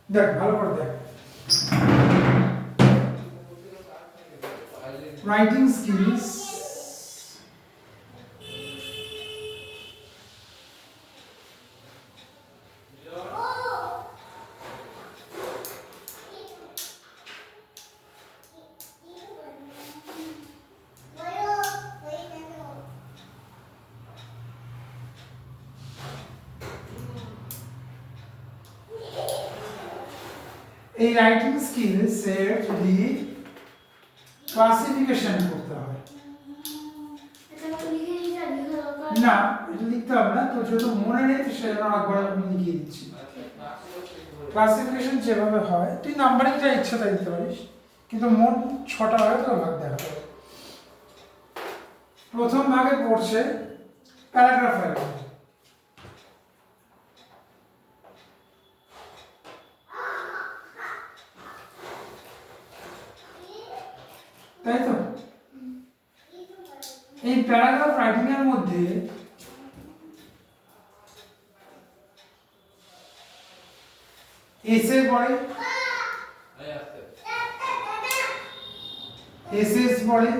দেখ ভালো করে দেখ রাইটিং স্কিলস এই রাইটিং স্কিলস এর যদি ক্লাসিফিকেশন করতে হয় না এটা লিখতে হবে না তো যেহেতু মনে নেই তো সেজন্য একবার আমি লিখিয়ে দিচ্ছি ক্লাসিফিকেশন যেভাবে হয় তুই নাম্বারিংটা ইচ্ছা তাই দিতে পারিস কিন্তু মোট 6টা হয় তো ভাগ দেখাতে হবে প্রথম ভাগে পড়ছে প্যারাগ্রাফ এলিমেন্ট তাই তো এই প্যারাগ্রাফ রাইটিং এর মধ্যে এসে পড়ে এসএস পড়ে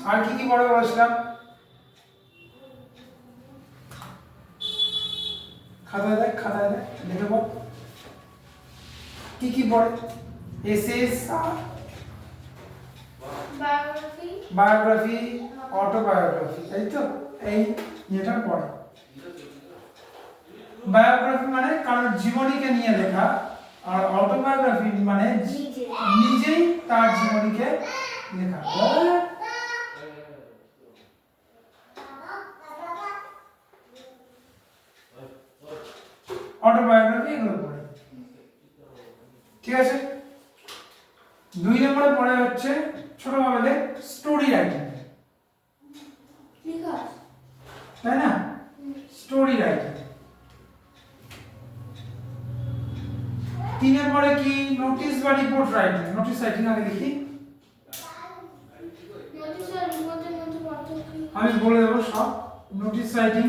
আর কি কি পড়ে বলছিলাম খাতায় দেখ লিখে বল কি পড়ে এসএস বায়োগ্রাফি অটোবায়োগ্রাফি তাই তো এই এটা পড়ে বায়োগ্রাফি মানে কারোর জীবনীকে নিয়ে লেখা আর অটোবায়োগ্রাফি মানে নিজেই তার জীবনীকে লেখা অটোবায়োগ্রাফি এগুলো পড়ে ঠিক আছে 2 নম্বরে পড়ে হচ্ছে ছোটভাবে দেখ স্টোরি রাইটিং তাই না স্টোরি রাইটিং 3 নম্বরে কি নোটিশ বা রিপোর্ট রাইটিং নোটিশ রাইটিং আগে দেখি আমি বলে দেবো সব নোটিশ রাইটিং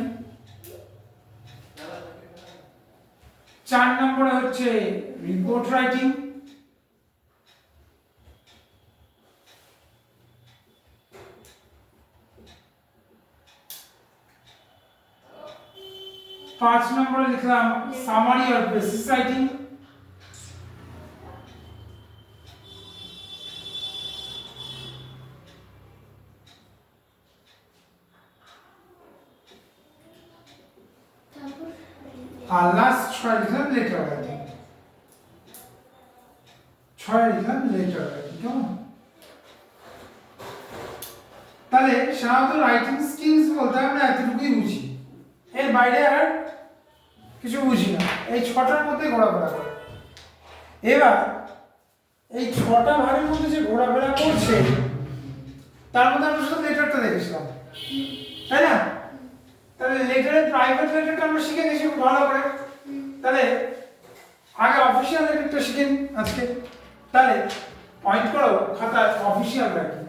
4 নম্বরে হচ্ছে রিপোর্ট রাইটিং 5 নম্বরে লিখলাম সামারি অর বেসিস রাইটিং 6 লিখলাম লেটার রাইটিং 6 লিখলাম লেটার রাইটিং কেমন তাহলে সাধারণত রাইটিং স্কিলস বলতে আমরা এতটুকুই বুঝি এর বাইরে আর কিছু বুঝি না এই 6টার মধ্যে ঘোরাফেরা করে এবার এই 6টা ভাগের মধ্যে যে ঘোরাফেরা করছে তার মধ্যে আমরা শুধু লেটারটা দেখেছিলাম তাই না তাহলে লেটারের প্রাইভেট লেটারটা আমরা শিখে গেছি খুব ভালো করে তাহলে আগে অফিশিয়াল লেটারটা শিখেন আজকে তাহলে পয়েন্ট করো খাতায় official writing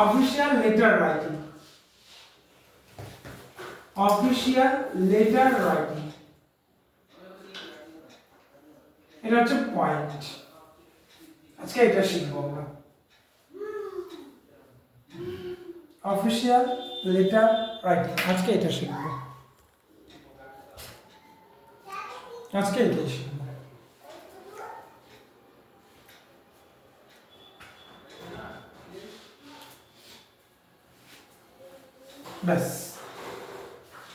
official letter writing official letter writing এটা হচ্ছে পয়েন্ট আজকে এটা শিখবো আমরা অফিশিয়াল লেটার রাইটিং আজকে এটা শিখবো ব্যাস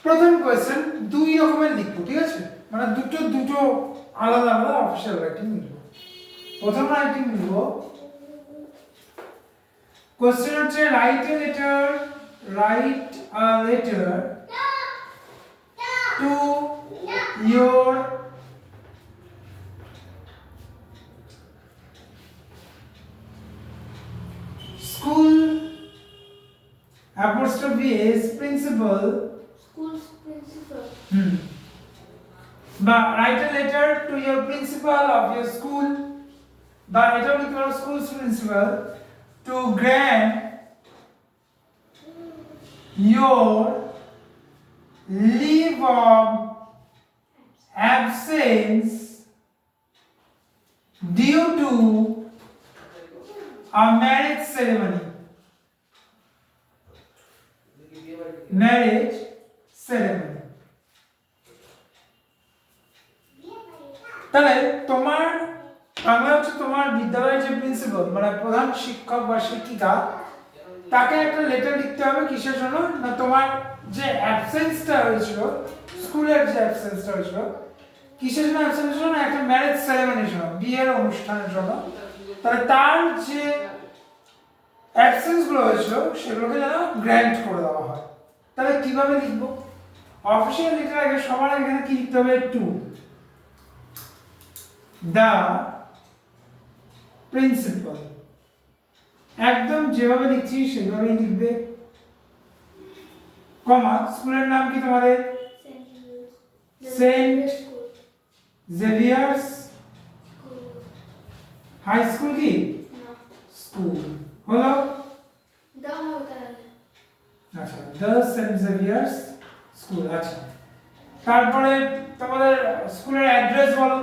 প্রথম কোয়েশ্চেন 2 রকমের লিখবো ঠিক আছে মানে দুটো আলাদা আলাদা অফিশিয়াল রাইটিং লিখবো প্রথম রাইটিং লিখবো কোয়েশ্চেন হচ্ছে write a letter to your school apostrophe s principal school's principal বা write a letter to your principal of your school বা এটা লিখতে পারো school's principal to grant your leave of absence due to a marriage ceremony. Marriage ceremony. তাহলে তোমার বাংলা হচ্ছে তোমার বিদ্যালয়ের যে প্রিন্সিপাল মানে প্রধান শিক্ষক বা শিক্ষিকা তাকে একটা লেটার লিখতে হবে কিসের জন্য না তোমার যে অ্যাবসেন্সটা হয়েছিল স্কুলের যে অ্যাবসেন্সটা হয়েছিল কিসের জন্য অ্যাবসেন্স জন্য একটা ম্যারেজ সেরেমনির জন্য বিয়ের অনুষ্ঠানের জন্য তাহলে তার যে অ্যাবসেন্স গুলো হয়েছিল সেগুলোকে যেন গ্র্যান্ট করে দেওয়া হয় তাহলে কিভাবে লিখবো অফিসিয়াল লেটার আগে সবার আগে এখানে কি লিখতে হবে টু দা প্রিন্সিপাল একদম যেভাবে লিখছি সেভাবেই লিখবে কমা স্কুলের নাম কি তোমাদের সেন্ট জেভিয়ার্স হাই স্কুল কি স্কুল হলো আচ্ছা দ্য সেন্ট জেভিয়ার্স স্কুল আচ্ছা তারপরে তোমাদের স্কুলের অ্যাড্রেস বলো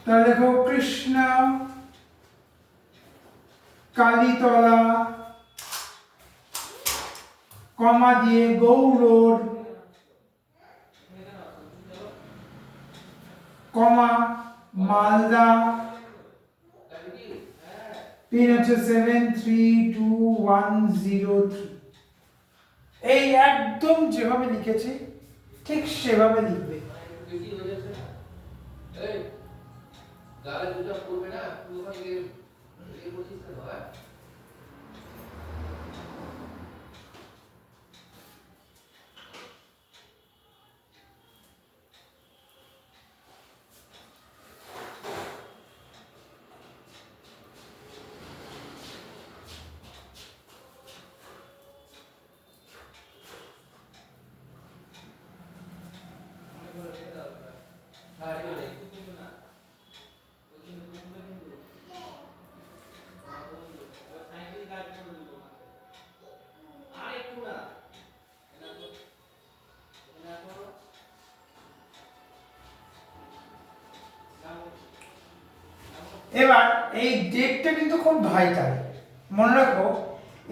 তাহলে দেখো কৃষ্ণ কালীতলা কমা দিয়ে গৌর রোড কমা মালদা পিন হচ্ছে 732103 এই একদম যেভাবে লিখেছি ঠিক সেভাবে লিখবে গালে দুটো পড়বে না তুই ওখানে গিয়ে বসিস কেন হয় এবার এই ডেটটা কিন্তু খুব ভাইটাল মনে রাখো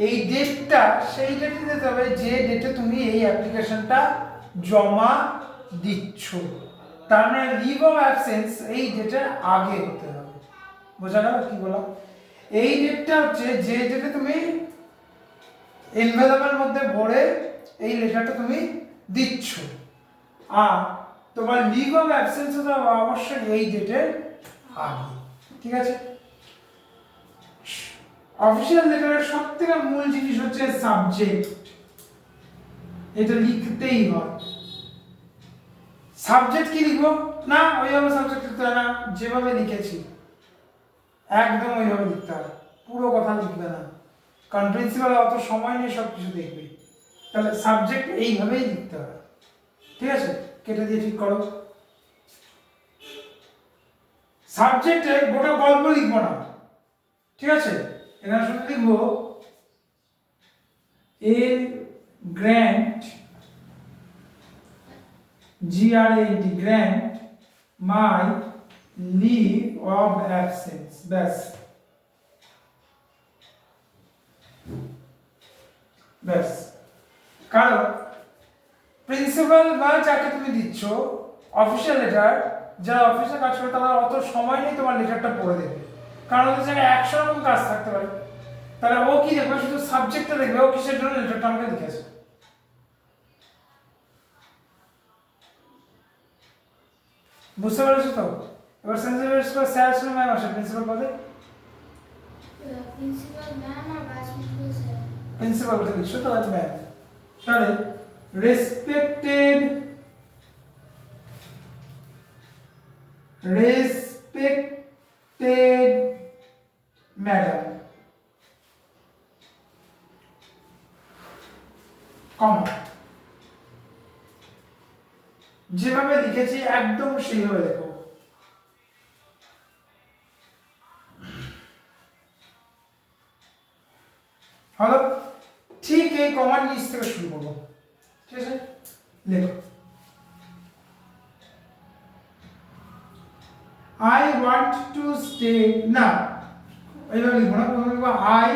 এই ডেটটা সেই ডেটে দিতে হবে যে ডেটে তুমি এই অ্যাপ্লিকেশনটা জমা দিচ্ছ তার মানে লিভ অফ অ্যাবসেন্স এই ডেটের আগে হতে হবে বোঝা গেল কি বললাম এই ডেটটা হচ্ছে যে ডেটে তুমি এনভেলপের মধ্যে ভরে এই লেটারটা তুমি দিচ্ছ আর তোমার লিভ অফ অ্যাবসেন্স হতে হবে অবশ্যই এই ডেটের আগে ঠিক আছে অফিশিয়াল লেটারের সবথেকে মূল জিনিস হচ্ছে সাবজেক্ট এটা লিখতেই হয় সাবজেক্ট কি লিখবো না ওইভাবে সাবজেক্ট লিখতে হয় না যেভাবে লিখেছি একদম ওইভাবে লিখতে হবে পুরো কথা লিখবে না কারণ প্রিন্সিপাল অত সময় নেই সব কিছু দেখবে তাহলে সাবজেক্ট এইভাবেই লিখতে হবে ঠিক আছে কেটে দিয়ে ঠিক করো সাবজেক্টে গোটা গল্প লিখবো না ঠিক আছে এখানে শুধু লিখবো এ grant GRANT grant my leave of absence ব্যাস ব্যাস কারণ প্রিন্সিপাল বা যাকে তুমি দিচ্ছ অফিসিয়াল লেটার যারা অফিসে কাজ করে তারা অত সময় নেই তোমার লেটারটা পড়ে দেবে কারণ ওদের জায়গায় 100 রকম কাজ থাকতে পারে তাহলে ও কি দেখবে শুধু সাবজেক্টটা দেখবে ও কিসের জন্য লেটারটা আমাকে লিখেছে বুঝতে পেরেছো তো এবার সেন্সিটিভ স্কোর স্যার শুনে ম্যাম আসে প্রিন্সিপাল পদে প্রিন্সিপাল ম্যাম আর ভাইস প্রিন্সিপাল স্যার প্রিন্সিপাল কে লিখছো তাহলে ম্যাম তাহলে রেসপেক্টেড ম্যাডাম কমা যেভাবে লিখেছি একদম সেইভাবে লেখো হলো ঠিক এই কমার নিচ থেকে শুরু করবো ঠিক আছে লেখো I want to stay না এইভাবে লিখবো না প্রথমে লিখবো I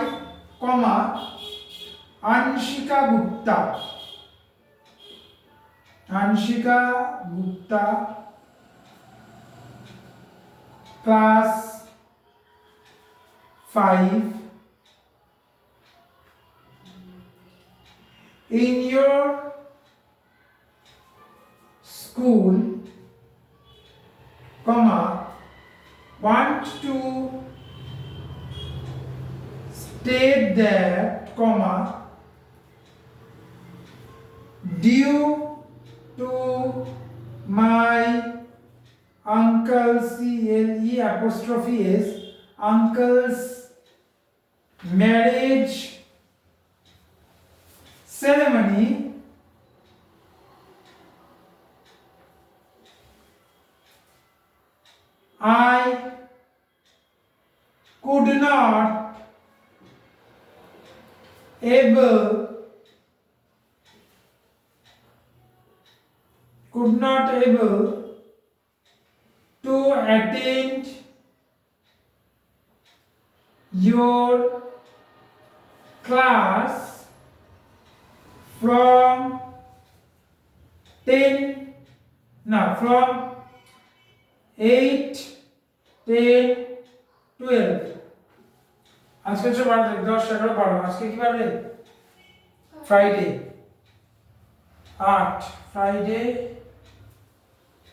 comma Anshika Gupta class 5 in your school comma want to state that comma due to my uncle CLE apostrophe S uncle's marriage ceremony I could not able to attend your class from 8 10 12 আজকে হচ্ছে 10 11 12 আজকে কি বার রে Friday 8 Friday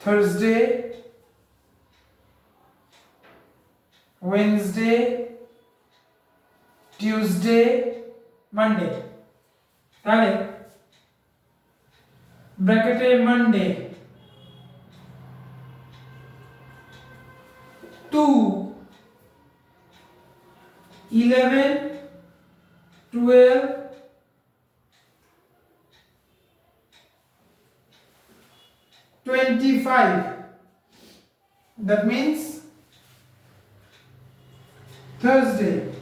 Thursday Wednesday Tuesday Monday তাহলে ব্র্যাকেটে Monday 2 11 12 25 that means Thursday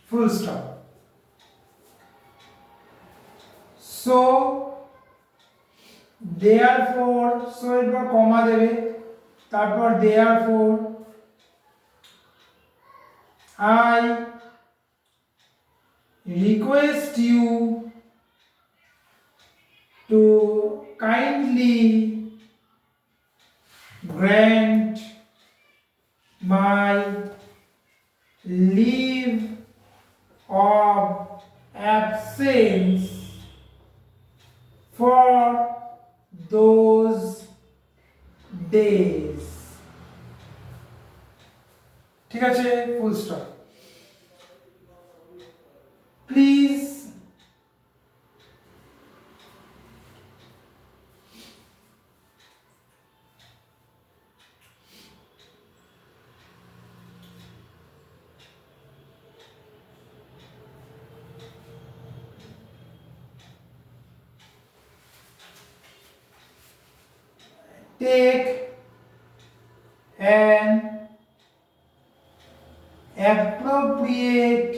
full stop so therefore so এরপর কমা দেবে তারপর therefore I request you to kindly grant my leave of absence for those days. ঠিক আছে full stop please take an appropriate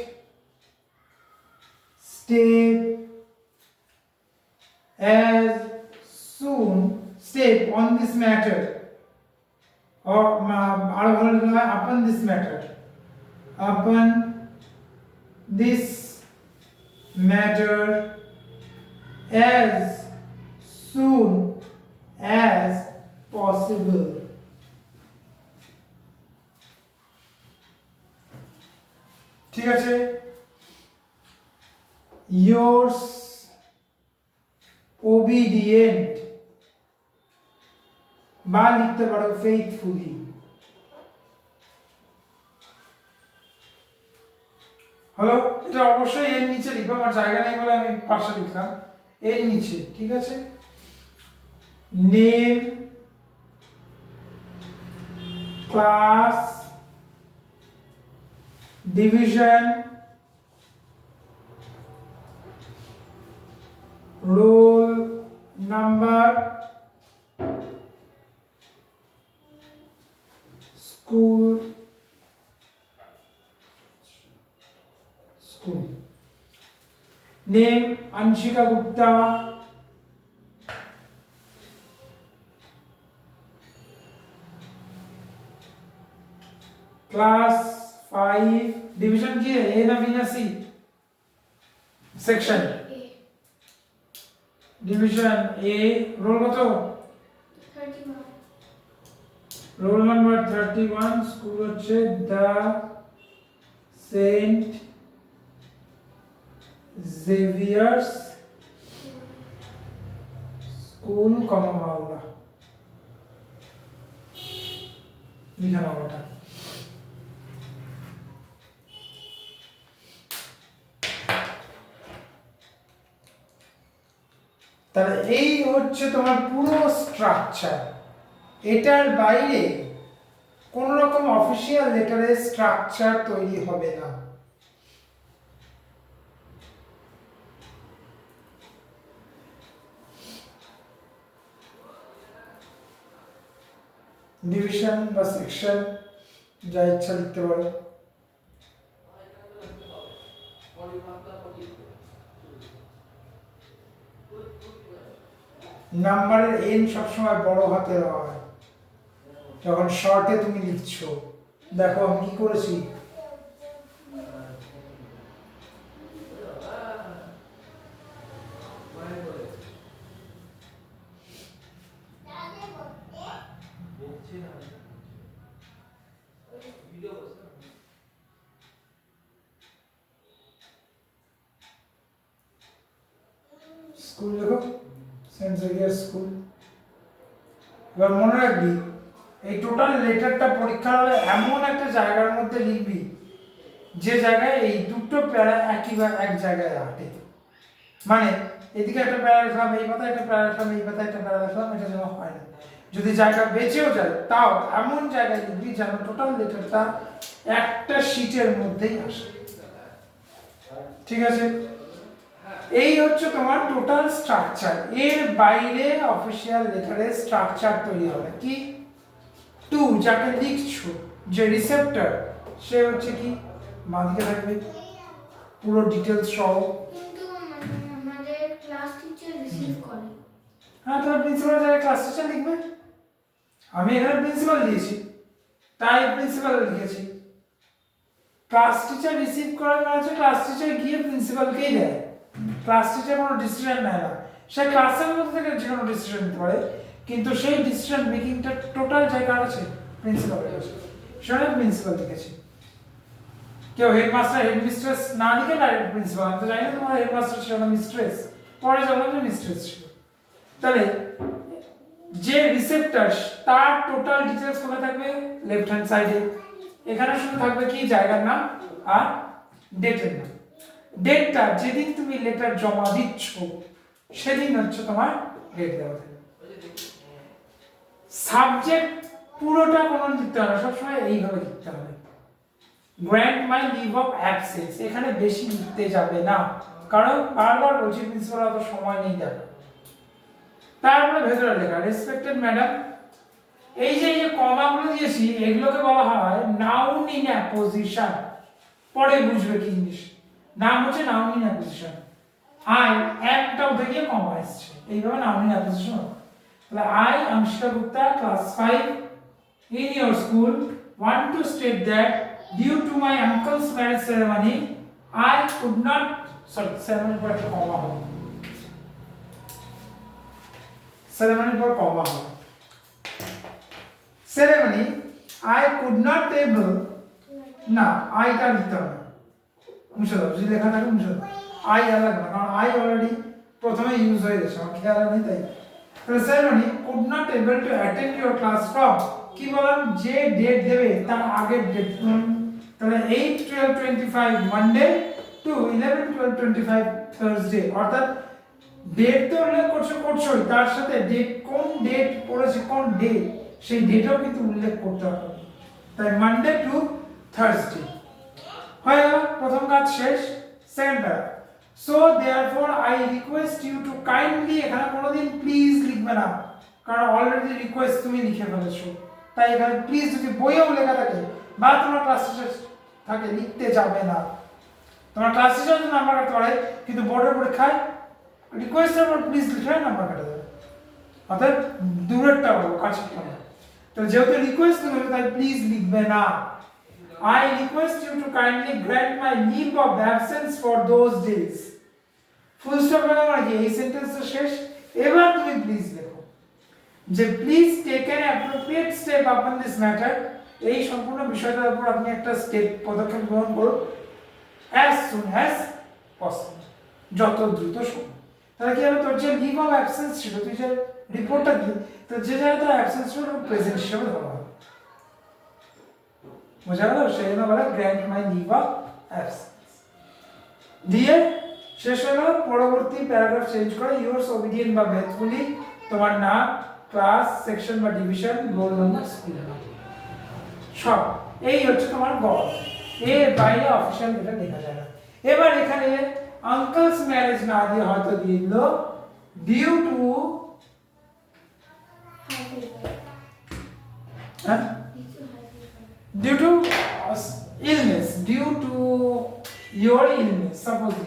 step on this matter or upon this matter as soon as possible. ঠিক আছে yours obedient বা লিখতে পারো faithfully হলো এটা অবশ্যই এর নিচে লিখবো আমার জায়গা নেই বলে আমি পাশে লিখলাম এর নিচে ঠিক আছে name class division roll number name Anshika Gupta, class 5, division কি এ না বি না C, section A. Division A, roll কত? 31. রোল নাম্বার 31, স্কুল হচ্ছে the Saint Xavier's school Malda. লিখে নাও এটা। তাহলে এই হচ্ছে তোমার পুরো স্ট্রাকচার। এটার বাইরে কোন রকম অফিসিয়াল লেটারের স্ট্রাকচার তৈরি হবে না। ডিভিশন বা সেকশন যা ইচ্ছা লিখতে পারো। নাম্বারের এন সবসময় বড় হাতের হয় যখন শর্টে তুমি লিখছো। দেখো আমি কি করেছি, স্কুল লেখো, সেন্ট জেভিয়ার স্কুল। এবার মনে রাখবি এই টোটাল লেটারটা পরীক্ষা হলে এমন একটা জায়গার মধ্যে লিখবি যে জায়গায় এই দুটো প্যারা একই বা এক জায়গায় আটে। মানে এদিকে একটা প্যারা লিখলাম, এই পাতায় একটা প্যারা লিখলাম, এই পাতায় একটা প্যারা লিখলাম, এটা যেন হয় না। যদি জায়গা বেঁচেও যায় তাও এমন জায়গায় লিখবি যেন টোটাল লেটারটা একটা শীটের মধ্যেই আসে। ঠিক আছে, এই হচ্ছে তোমার টোটাল স্ট্রাকচার। এর বাইরে অফিসিয়াল লেটারের স্ট্রাকচার তৈরি হবে কি, টু যাকে লিখছো যে রিসেপ্টর সে হচ্ছে কি বাঁদিকে থাকবে পুরো ডিটেলস সহ। কিন্তু আমাদের ক্লাস টিচার রিসিভ করে। হ্যাঁ, তাহলে প্রিন্সিপাল জায়গায় ক্লাস টিচার লিখবে। আমি এখানে প্রিন্সিপাল দিয়েছি তাই প্রিন্সিপাল লিখেছি। ক্লাস টিচার রিসিভ করার মানে হচ্ছে ক্লাস টিচার গিয়ে প্রিন্সিপালকেই দেয়। ক্লাস টিচার কোনো ডিসিশন নেয় না, সে ক্লাসের মধ্যে থেকে যে কোনো ডিসিশন নিতে পারে, কিন্তু সেই ডিসিশন মেকিংটা টোটাল জায়গা আছে প্রিন্সিপালের কাছে, সেটা প্রিন্সিপাল লিখেছি। কেউ হেডমাস্টার হেডমিস্ট্রেস না লিখে ডাইরেক্ট প্রিন্সিপাল। আমি তো জানি না তোমার হেডমাস্টার ছিল না মিস্ট্রেস, পরে জানলাম যে মিস্ট্রেস ছিল। তাহলে যে রিসেপ্টর তার টোটাল ডিটেলস কোথায় থাকবে, লেফট হ্যান্ড সাইডে। এখানে শুধু থাকবে কি জায়গার নাম আর ডেটের নাম। ডেটটা যেদিন তুমি লেটার জমা দিচ্ছ সেদিন হচ্ছে তোমার ডেট দেওয়া থাকবে। সাবজেক্ট পুরোটা কোনো লিখতে হবে না, সবসময় এইভাবে লিখতে হবে। Grant my leave of absence এখানে বেশি লিখতে যাবে না, কারণ বারবার বলছি প্রিন্সিপাল অত সময় নেই যাবে। তারপরে ভেতরে লেখা রেসপেক্টেড ম্যাডাম। এই যে কমাগুলো দিয়েছি এগুলোকে বলা হয় নাউন ইন অ্যাপোজিশন। পরে বুঝবে কি জিনিস, নাম হচ্ছে নাউন ইন অ্যাপোজিশন। আই একটা উঠে গিয়ে কমা আসছে, এইভাবে নাউন ইন অ্যাপোজিশন হবে। তাহলে I Anshika Gupta class 5 in your school want to state that due to my uncle's marriage ceremony I could not ceremony পর একটা কমা হবে, ceremony পর কমা হবে। ceremony I could not able না আইটা লিখতে হবে, মুছে দাও, যদি লেখা থাকে মুছে দাও। আই আর লাগবে না, কারণ আই অলরেডি প্রথমে ইউজ হয়ে গেছে, আমার খেয়াল নেই তাই। তাহলে ceremony could not able to attend your class from কি বললাম, যে ডেট দেবে তার আগের ডেট। তাহলে 8/12/25 মানডে টু 11/12/25 থার্সডে, অর্থাৎ ডেট তো উল্লেখ করছোই, তার সাথে ডেট কোন ডেট পড়েছে কোন ডেট সেই ডেটও কিন্তু উল্লেখ করতে হবে। তাই মানডে টু থার্সডে হয়ে গেল, প্রথম কাজ শেষ। Second para, so therefore I request you to kindly, এখানে কোনোদিন প্লিজ লিখবে না, কারণ অলরেডি রিকোয়েস্ট তুমি লিখে ফেলেছো। তাই এখানে প্লিজ যদি বইয়েও লেখা থাকে বা তোমার ক্লাস টিচার থাকে লিখতে যাবে না। তোমার ক্লাস টিচার তো নাম্বার কাটতে পারে, কিন্তু বোর্ডের পরীক্ষায় রিকোয়েস্টের পর প্লিজ লিখে নাম্বার কাটা দেবে। অর্থাৎ দূরেরটা বলো, কাছেরটা না। তো যেহেতু রিকোয়েস্ট নেবে তাই প্লিজ লিখবে না। I request you to kindly grant my leave of absence for those days. Full stop লাগানো কি এই সেন্টেন্সটা শেষ। এবার তুমি প্লিজ লেখো যে please take an appropriate step upon this matter. এই সম্পূর্ণ বিষয়টার উপর আপনি একটা স্টেপ পদক্ষেপ গ্রহণ করুন as soon as possible, যত দ্রুত সম্ভব। তাহলে কি হবে, তোর যে লিভ অফ অ্যাবসেন্স ছিল, তুই যে রিপোর্টটা দিলি, তো যে জায়গায় তোর অ্যাবসেন্স ছিল প্রেজেন্ট হিসেবে ধরা হবে। বোঝা গেল? সেই জন্য বলে grant my leave of absence দিয়ে শেষ হলো। পরবর্তী প্যারাগ্রাফ চেঞ্জ করে ইউরস ওবিডিয়েন্ট বা ফেথফুলি, তোমার নাম, ক্লাস, সেকশন বা ডিভিশন, রোল নাম্বার, স্কুল নাম, সব এই হচ্ছে তোমার গড়। এর বাইরে অফিশিয়াল এটা লেখা যায় না। এবার এখানে আঙ্কেলস ম্যারেজ না দিয়ে হয়তো দিয়ে দিল due to due to illness, due to your illness, suppose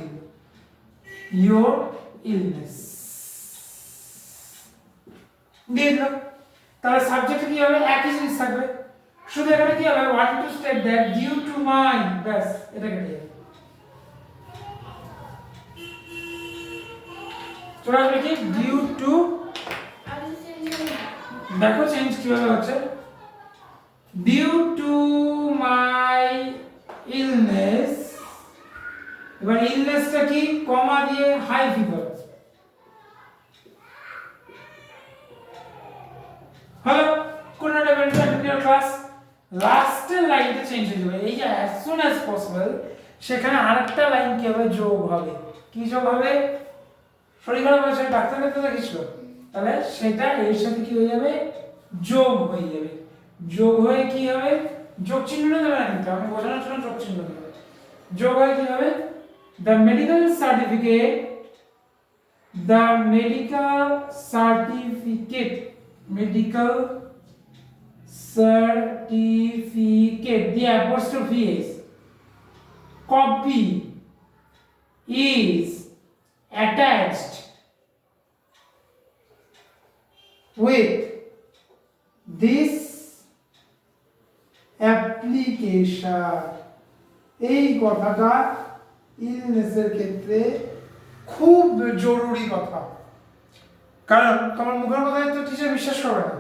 your illness দিয়ে দিল। তাহলে সাবজেক্ট কি হবে, একই জিনিস থাকবে, শুধু এখানে কি হবে, want to state that due to my, ব্যাস এটা কেটে যাবে। চলে আসবে কি ডিউ টু, দেখো চেঞ্জ কিভাবে হচ্ছে, ডিউ টু মাই ইলনেস। এবার ইলনেসটা কি, কমা দিয়ে হাই ফিভার হলো। কোন একটা ক্লাস লাস্টের লাইনটা চেঞ্জ হয়ে যাবে, এই যে as soon as possible সেখানে আরেকটা লাইন কি হবে, যোগ হবে। কি যোগ হবে, শরীর খারাপ হয়েছে ডাক্তার কাছে দেখিয়েছিল, তাহলে সেটা এর সাথে কি হয়ে যাবে, যোগ হয়ে যাবে। যোগ হয়ে কি হবে, যোগ চিহ্ন দেবে না, কিন্তু আমি বোঝানোর জন্য যোগ চিহ্ন দেবে। যোগ হয়ে কি হবে, the medical certificate the apostrophe is copy is attached with this application। এই কথাটা ইলনেসের ক্ষেত্রে খুব জরুরি কথা, কারণ তোমার মুখের কথায় তো টিচার বিশ্বাস করবে না।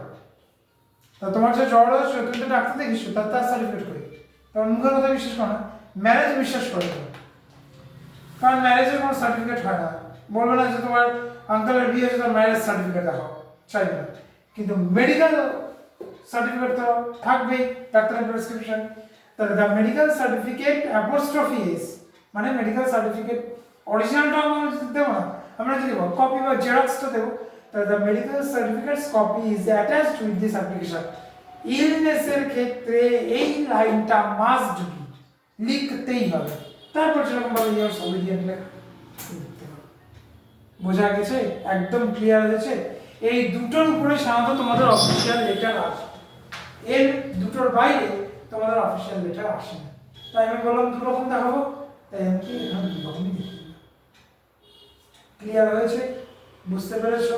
তা তোমার যে জ্বর হচ্ছে তুমি তো ডাক্তার দেখিস, তার সার্টিফিকেট করি, তোমার মুখের কথা বিশ্বাস করে না। ম্যারেজ বিশ্বাস করে না, কারণ ম্যারেজের কোনো সার্টিফিকেট হয় না। বলবে না যে তোমার আঙ্কেলের বিয়ে হয়েছে, তার ম্যারেজ সার্টিফিকেট দেখাও, চাইবে না। কিন্তু মেডিকেল সার্টিফিকেট তো থাকবেই, ডাক্তারের প্রেসক্রিপশন। তাহলে the medical certificate apostrophe is, মানে মেডিকেল সার্টিফিকেট অরিজিনালটা আমরা দেবো না, আমরা কি দেবো, কপি বা জেরক্সটা দেবো। তাহলে the medical certificates copy is attached with this application. ইলনেসের ক্ষেত্রে এই লাইনটা মাস্ট বি, লিখতেই হবে। তারপর যেরকম ভাবে ইয়ার ওবিডিয়েন্ট লিখতে হবে। বোঝা গেছে? একদম ক্লিয়ার হয়েছে? এই দুটোর উপরে সাধারণত তোমাদের অফিসিয়াল লেটার আসে, এর দুটোর বাইরে তোমাদের অফিসিয়াল লেটার আসে না। তাই আমি বললাম দু রকম দেখাবো, তাই আমি কি এখানে দু রকমই দেখি। ক্লিয়ার হয়েছে? বুঝতে পেরেছো?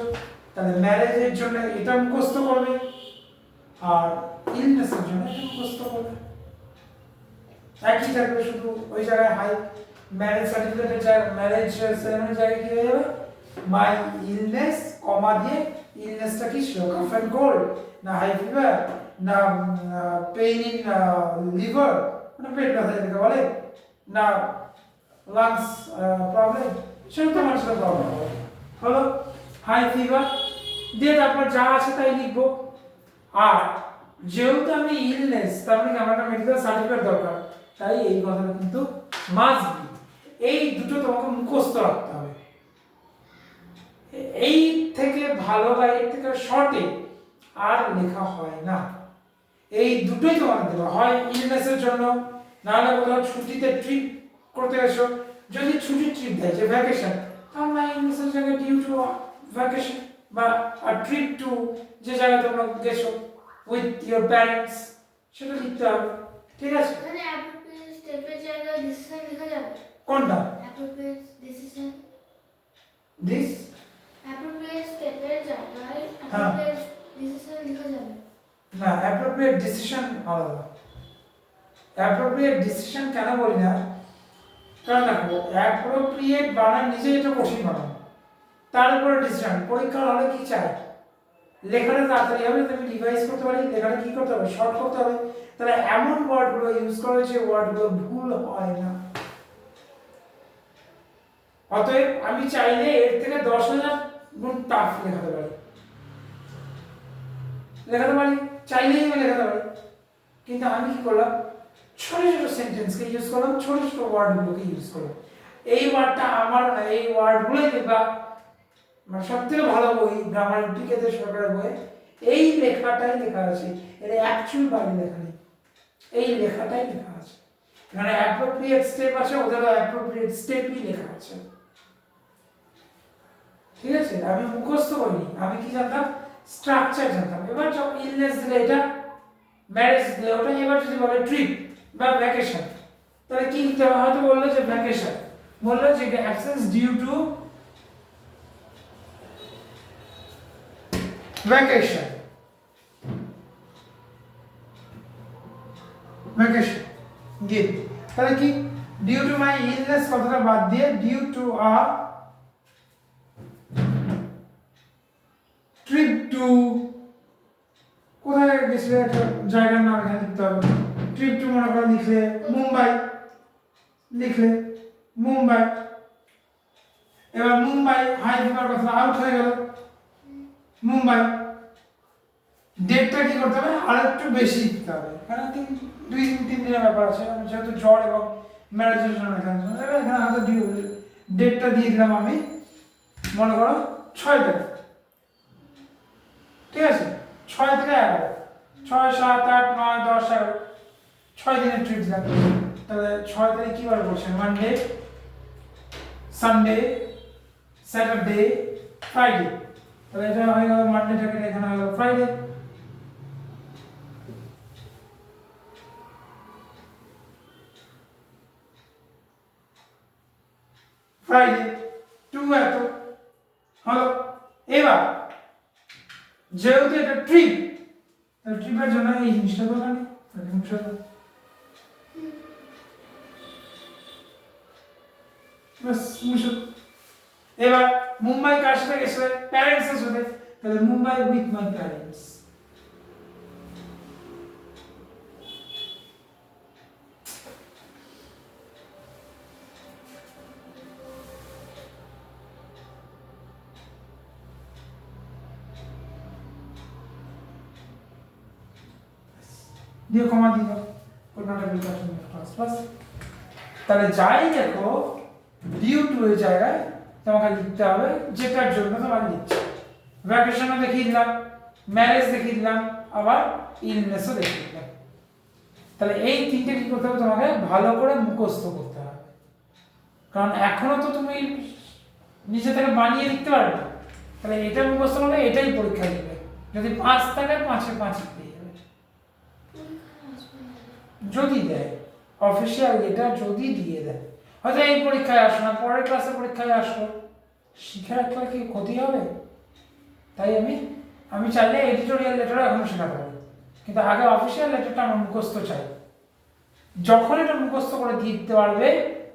তাহলে ম্যারেজের জন্য এটা মুখস্থ করবে, আর ইলনেসের জন্য এটা মুখস্থ করবে। একই থাকবে, শুধু ওই জায়গায় হাই ম্যারেজ সার্টিফিকেটের জায়গায়, ম্যারেজ সেরেমনির জায়গায় কি হয়ে যাবে, মাই ইলনেস কমা দিয়ে, ইলনেসটা কি ছিল, কাফ এন্ড কোল্ড না হাই ফিভার না পেইন ইন লিভার, মানে পেট ব্যথা যেটাকে বলে, না লাংস প্রবলেম, সেটা তোমার সাথে প্রবলেম হবে। হলো হাই ফিভার দিয়ে তারপর যা আছে তাই লিখবো। আর যেহেতু আমি ইলনেস, তার মানে আমার একটা মেডিকেল সার্টিফিকেট দরকার, তাই এই কথাটা কিন্তু মাস্ট বি। এই দুটো তোমাকে মুখস্থ রাখতে হবে। এই থেকে ভালো বা এর থেকে শর্টে আর লেখা হয় না। এই দুটোই তোমাকে দেওয়া হয় ইলনেসের জন্য, নাহলে কোথাও ছুটিতে ট্রিপ করতে গেছো, যদি ছুটির ট্রিপ দেয় যে ভ্যাকেশন, তাহলে ইলনেসের জায়গায় ডিউ টু ভ্যাকেশন বা ট্রিপ টু যে জায়গায় তোমরা গেছো উইথ ইয়োর প্যারেন্টস, সেটা লিখতে হবে। ঠিক আছে? মানে অ্যাপ্রোপ্রিয়েট স্টেপের জায়গায় ডিসিশন লেখা যাবে? কোনটা? অ্যাপ্রোপ্রিয়েট ডিসিশন দিস অ্যাপ্রোপ্রিয়েট স্টেপের জায়গায় হ্যাঁ। অ্যাপ্রোপ্রিয়েট ডিসিশন লেখা যাবে। না, অ্যাপ্রোপ্রিয়েট ডিসিশন আলাদা। অ্যাপ্রোপ্রিয়েট ডিসিশন কেন বলি না, কারণ দেখো অ্যাপ্রোপ্রিয়েট বানান নিজে এটা কঠিন বানান, তার উপরে ডিসিশন। পরীক্ষার হলে কি চাই, লেখাটা তাড়াতাড়ি হবে, তুমি রিভাইজ করতে পারি, লেখাটা কি করতে হবে, শর্ট করতে হবে। তাহলে এমন ওয়ার্ডগুলো ইউজ করা হয়েছে, ওয়ার্ডগুলো ভুল হয় না। অতএব আমি চাইলে এর থেকে 10,000 গুণ টাফ লেখাতে পারি, চাইলেই আমি লেখাতে পারি। কিন্তু আমি কি করলাম, ছোট ছোট সেন্টেন্সকে ইউজ করলাম, ছোট ছোট ওয়ার্ডগুলোকে ইউজ করলাম। এই ওয়ার্ডটা আমার না, এই ওয়ার্ডগুলোই দেখবা মানে সব থেকে ভালো বই গ্রামাটিকেদের সরকারের বই, এই লেখাটাই লেখা আছে, এটা অ্যাকচুয়াল বাইরে লেখা নেই, এই লেখাটাই লেখা আছে। এখানে অ্যাপ্রোপ্রিয়েট স্টেপ আছে, ওদেরও অ্যাপ্রোপ্রিয়েট স্টেপই লেখা আছে। ঠিক আছে, আমি মুখস্থ করিনি, আমি কি জানতাম, স্ট্রাকচার জানতাম। এবার যখন ইলনেস দিলে এটা, ম্যারেজ দিলে ওটা, এবার যদি বলে ট্রিপ বা ভ্যাকেশন, তাহলে কি লিখতে হবে, হয়তো বললো যে ভ্যাকেশন, বললো যে absence due to vacation, vacation দিয়ে, তাহলে কি ডিউ টু মাই ইলনেস কথাটা বাদ দিয়ে due to a trip to, কোথায় গেছিলে একটা জায়গার নাম এখানে লিখতে হবে, ট্রিপ টু মনে করে লিখলে মুম্বাই, লিখলে মুম্বাই। এবার মুম্বাই হাইফার কথা আউট হয়ে গেল, মুম্বাই। ডেটটা কি করতে হবে, আর একটু বেশি লিখতে হবে, কারণ 2-3 দিনের ব্যাপার আছে। আমি যেহেতু জ্বর এবং ম্যারেজের জন্য এখানে হয়তো ডেটটা দিয়ে দিলাম আমি, মনে করো 6 তারিখ, ঠিক আছে, 6 থেকে 11, 6, 7, 8, 9, 10, 11, 6 দিনের ট্রিপ দিলাম। তাহলে 6 তারিখ কি বার বলছে, মানডে, সানডে, স্যাটারডে, ফ্রাইডে। তাহলে এটা হয়ে গেল মানডে থেকে, এখানে হয়ে গেল ফ্রাইডে। ফ্রাইডে টু এত হলো। এবার যেহেতু এটা ট্রিপ, তাহলে ট্রিপের জন্য এই জিনিসটা দরকার নেই, এবার মুম্বাই কার সাথে গেছিলে, প্যারেন্টস এর সাথে, তাহলে মুম্বাই উইথ মাই প্যারেন্টস। দিয়ে কমা দিও, কোন not able to attend class বাস। তাহলে যাই দেখো ডিউ টু এর জায়গায় তোমাকে লিখতে হবে যেটার জন্য তোমাকে লিখছে। ভ্যাকেশনও দেখিয়ে দিলাম, ম্যারেজ দেখিয়ে দিলাম, আবার ইলনেসও দেখিয়ে দিলাম। তাহলে এই তিনটে কি করতে হবে, তোমাকে ভালো করে মুখস্থ করতে হবে, কারণ এখনো তো তুমি নিজে থেকে বানিয়ে লিখতে পারবে না। তাহলে এটা মুখস্থ করলে এটাই পরীক্ষা দিবে, যদি 5 থাকে 5-এ 5 পেয়ে যাবে যদি দেয়, অফিসিয়াল লেটার যদি দিয়ে দেয়। হয়তো এই পরীক্ষায় আসো না, পরের ক্লাসে পরীক্ষায় আসো, শিখে রাখলে কি ক্ষতি হবে? তাই আমি চাইলে এডিটোরিয়াল লেটারও এখনো শেখাতে পারি, কিন্তু আগে অফিসিয়াল লেটারটা আমার মুখস্থ চাই। যখন এটা মুখস্থ করে দিয়ে দিতে পারবে,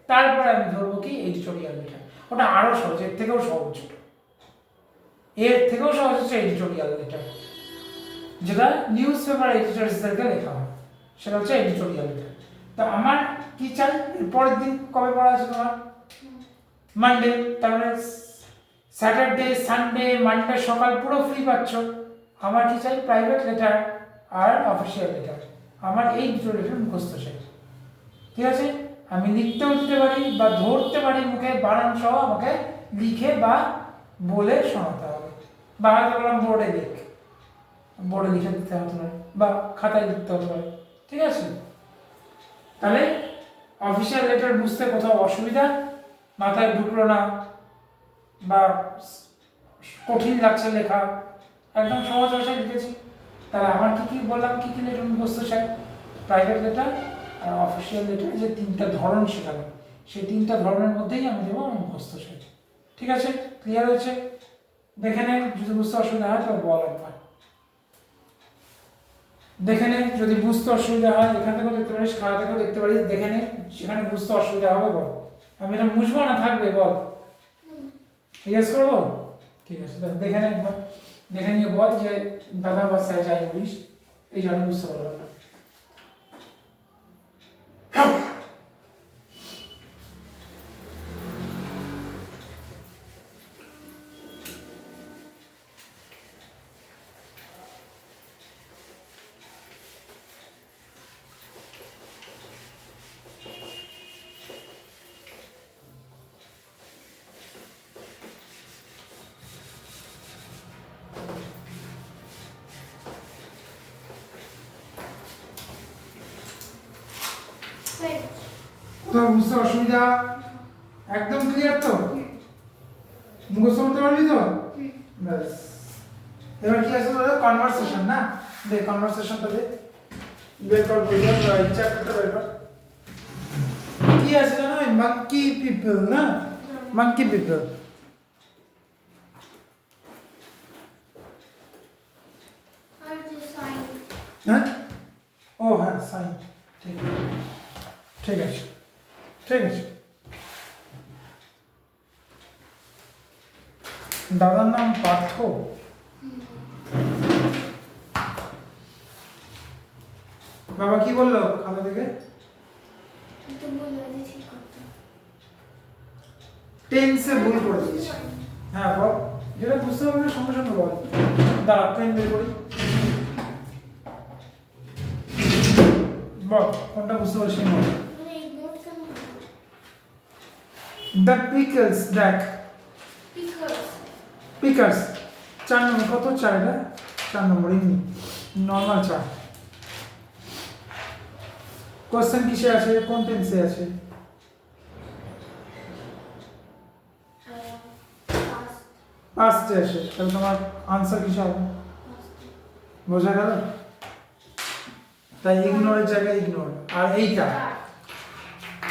তারপরে আমি ধরবো কি এডিটোরিয়াল লেটার। ওটা আরো সহজ, এর থেকেও সহজ, এর থেকেও সহজ হচ্ছে এডিটোরিয়াল লেটার, যেটা নিউজ পেপার এডিটরসদেরকে লেখা হয়, সেটা হচ্ছে এডিটোরিয়াল লেটার। তো আমার কি চাই, পরের দিন কবে পড়া আছে তোমার, মানডে, তাহলে স্যাটারডে, সানডে, মানডে সকাল পুরো ফ্রি পাচ্ছ। আমার কি চাই, প্রাইভেট লেটার আর অফিসিয়াল লেটার। আমার এই দুটো লেটার মুখস্থ চাই, ঠিক আছে? আমি লিখতেও দিতে পারি বা ধরতে পারি মুখে, বানান সহ আমাকে লিখে বা বলে শোনাতে হবে, বা হয়তো বললাম বোর্ডে লিখ, বোর্ডে লিখে দিতে হতে পারে বা খাতায় লিখতে হতে পারে, ঠিক আছে? তাহলে অফিসিয়াল লেটার বুঝতে কোথাও অসুবিধা, মাথায় ঢুকলো না বা কঠিন লাগছে লেখা, একদম সহজ ভাষায় লিখেছি। তাহলে আমার কি কি বললাম, কি কি লেটার মুখস্থ চাই, প্রাইভেট লেটার আর অফিসিয়াল লেটার, যে তিনটা ধরন শেখালাম, সেই তিনটা ধরনের মধ্যেই আমি দেবো মুখস্থ সেট। ঠিক আছে, ক্লিয়ার হয়েছে? দেখে নে, যদি বুঝতে অসুবিধা হয় তাহলে বল একবার। দেখে নে, যদি বুঝতে অসুবিধা হয় এখান থেকেও দেখতে পারিস, খাওয়া থেকেও দেখতে পারিস, দেখে নে সেখানে বুঝতে অসুবিধা হবে বল। আমি এটা বুঝবো না থাকবে বল, জিজ্ঞেস করবো? ঠিক আছে, দেখে নে একবার, দেখে নিয়ে বল যে দাদা বা স্যার যাই বলিস এই জন্য বুঝতে পারলাম না। French. তো বুঝতে অসুবিধা একদম ক্লিয়ার তো? মুখস্থ করতে পারবি তো? ব্যাস, এবার কি আছে তোদের কনভারসেশন না? দে কনভারসেশনটা দে, বের কর বইটা, এই চ্যাপ্টারটা বের কর। কি আছে জানো, মাঙ্কি পিপল না, মাঙ্কি পিপল। আর যে sign. হ্যাঁ, ও হ্যাঁ সাইন, ঠিক আছে ঠিক আছে ঠিক আছে। দাদার নাম পার্থ। বাবা কি বললো খাতা থেকে? তো বললো যে ঠিক করতে। টেন্সে ভুল করে দিয়েছে। হ্যাঁ বল, যেটা বুঝতে পারবে না সঙ্গে সঙ্গে বল। দাঁড়া পেন বের করি, বল কোনটা বুঝতে পারছিস না? মানে ignore কেন? দ্য পিকলস, দেখ Because. পিকার্স 4 নম্বর, কত 4 এটা? 4 নম্বর এমনি নর্মাল 4। কোশ্চেন কিসে আছে, কোন টেন্সে আছে? Past. পাস্টে আছে, তাহলে তোমার আনসার কিসে হবে? Past. বোঝা গেল? তাই ইগনোরের জায়গায় ইগনোর। আর এইটা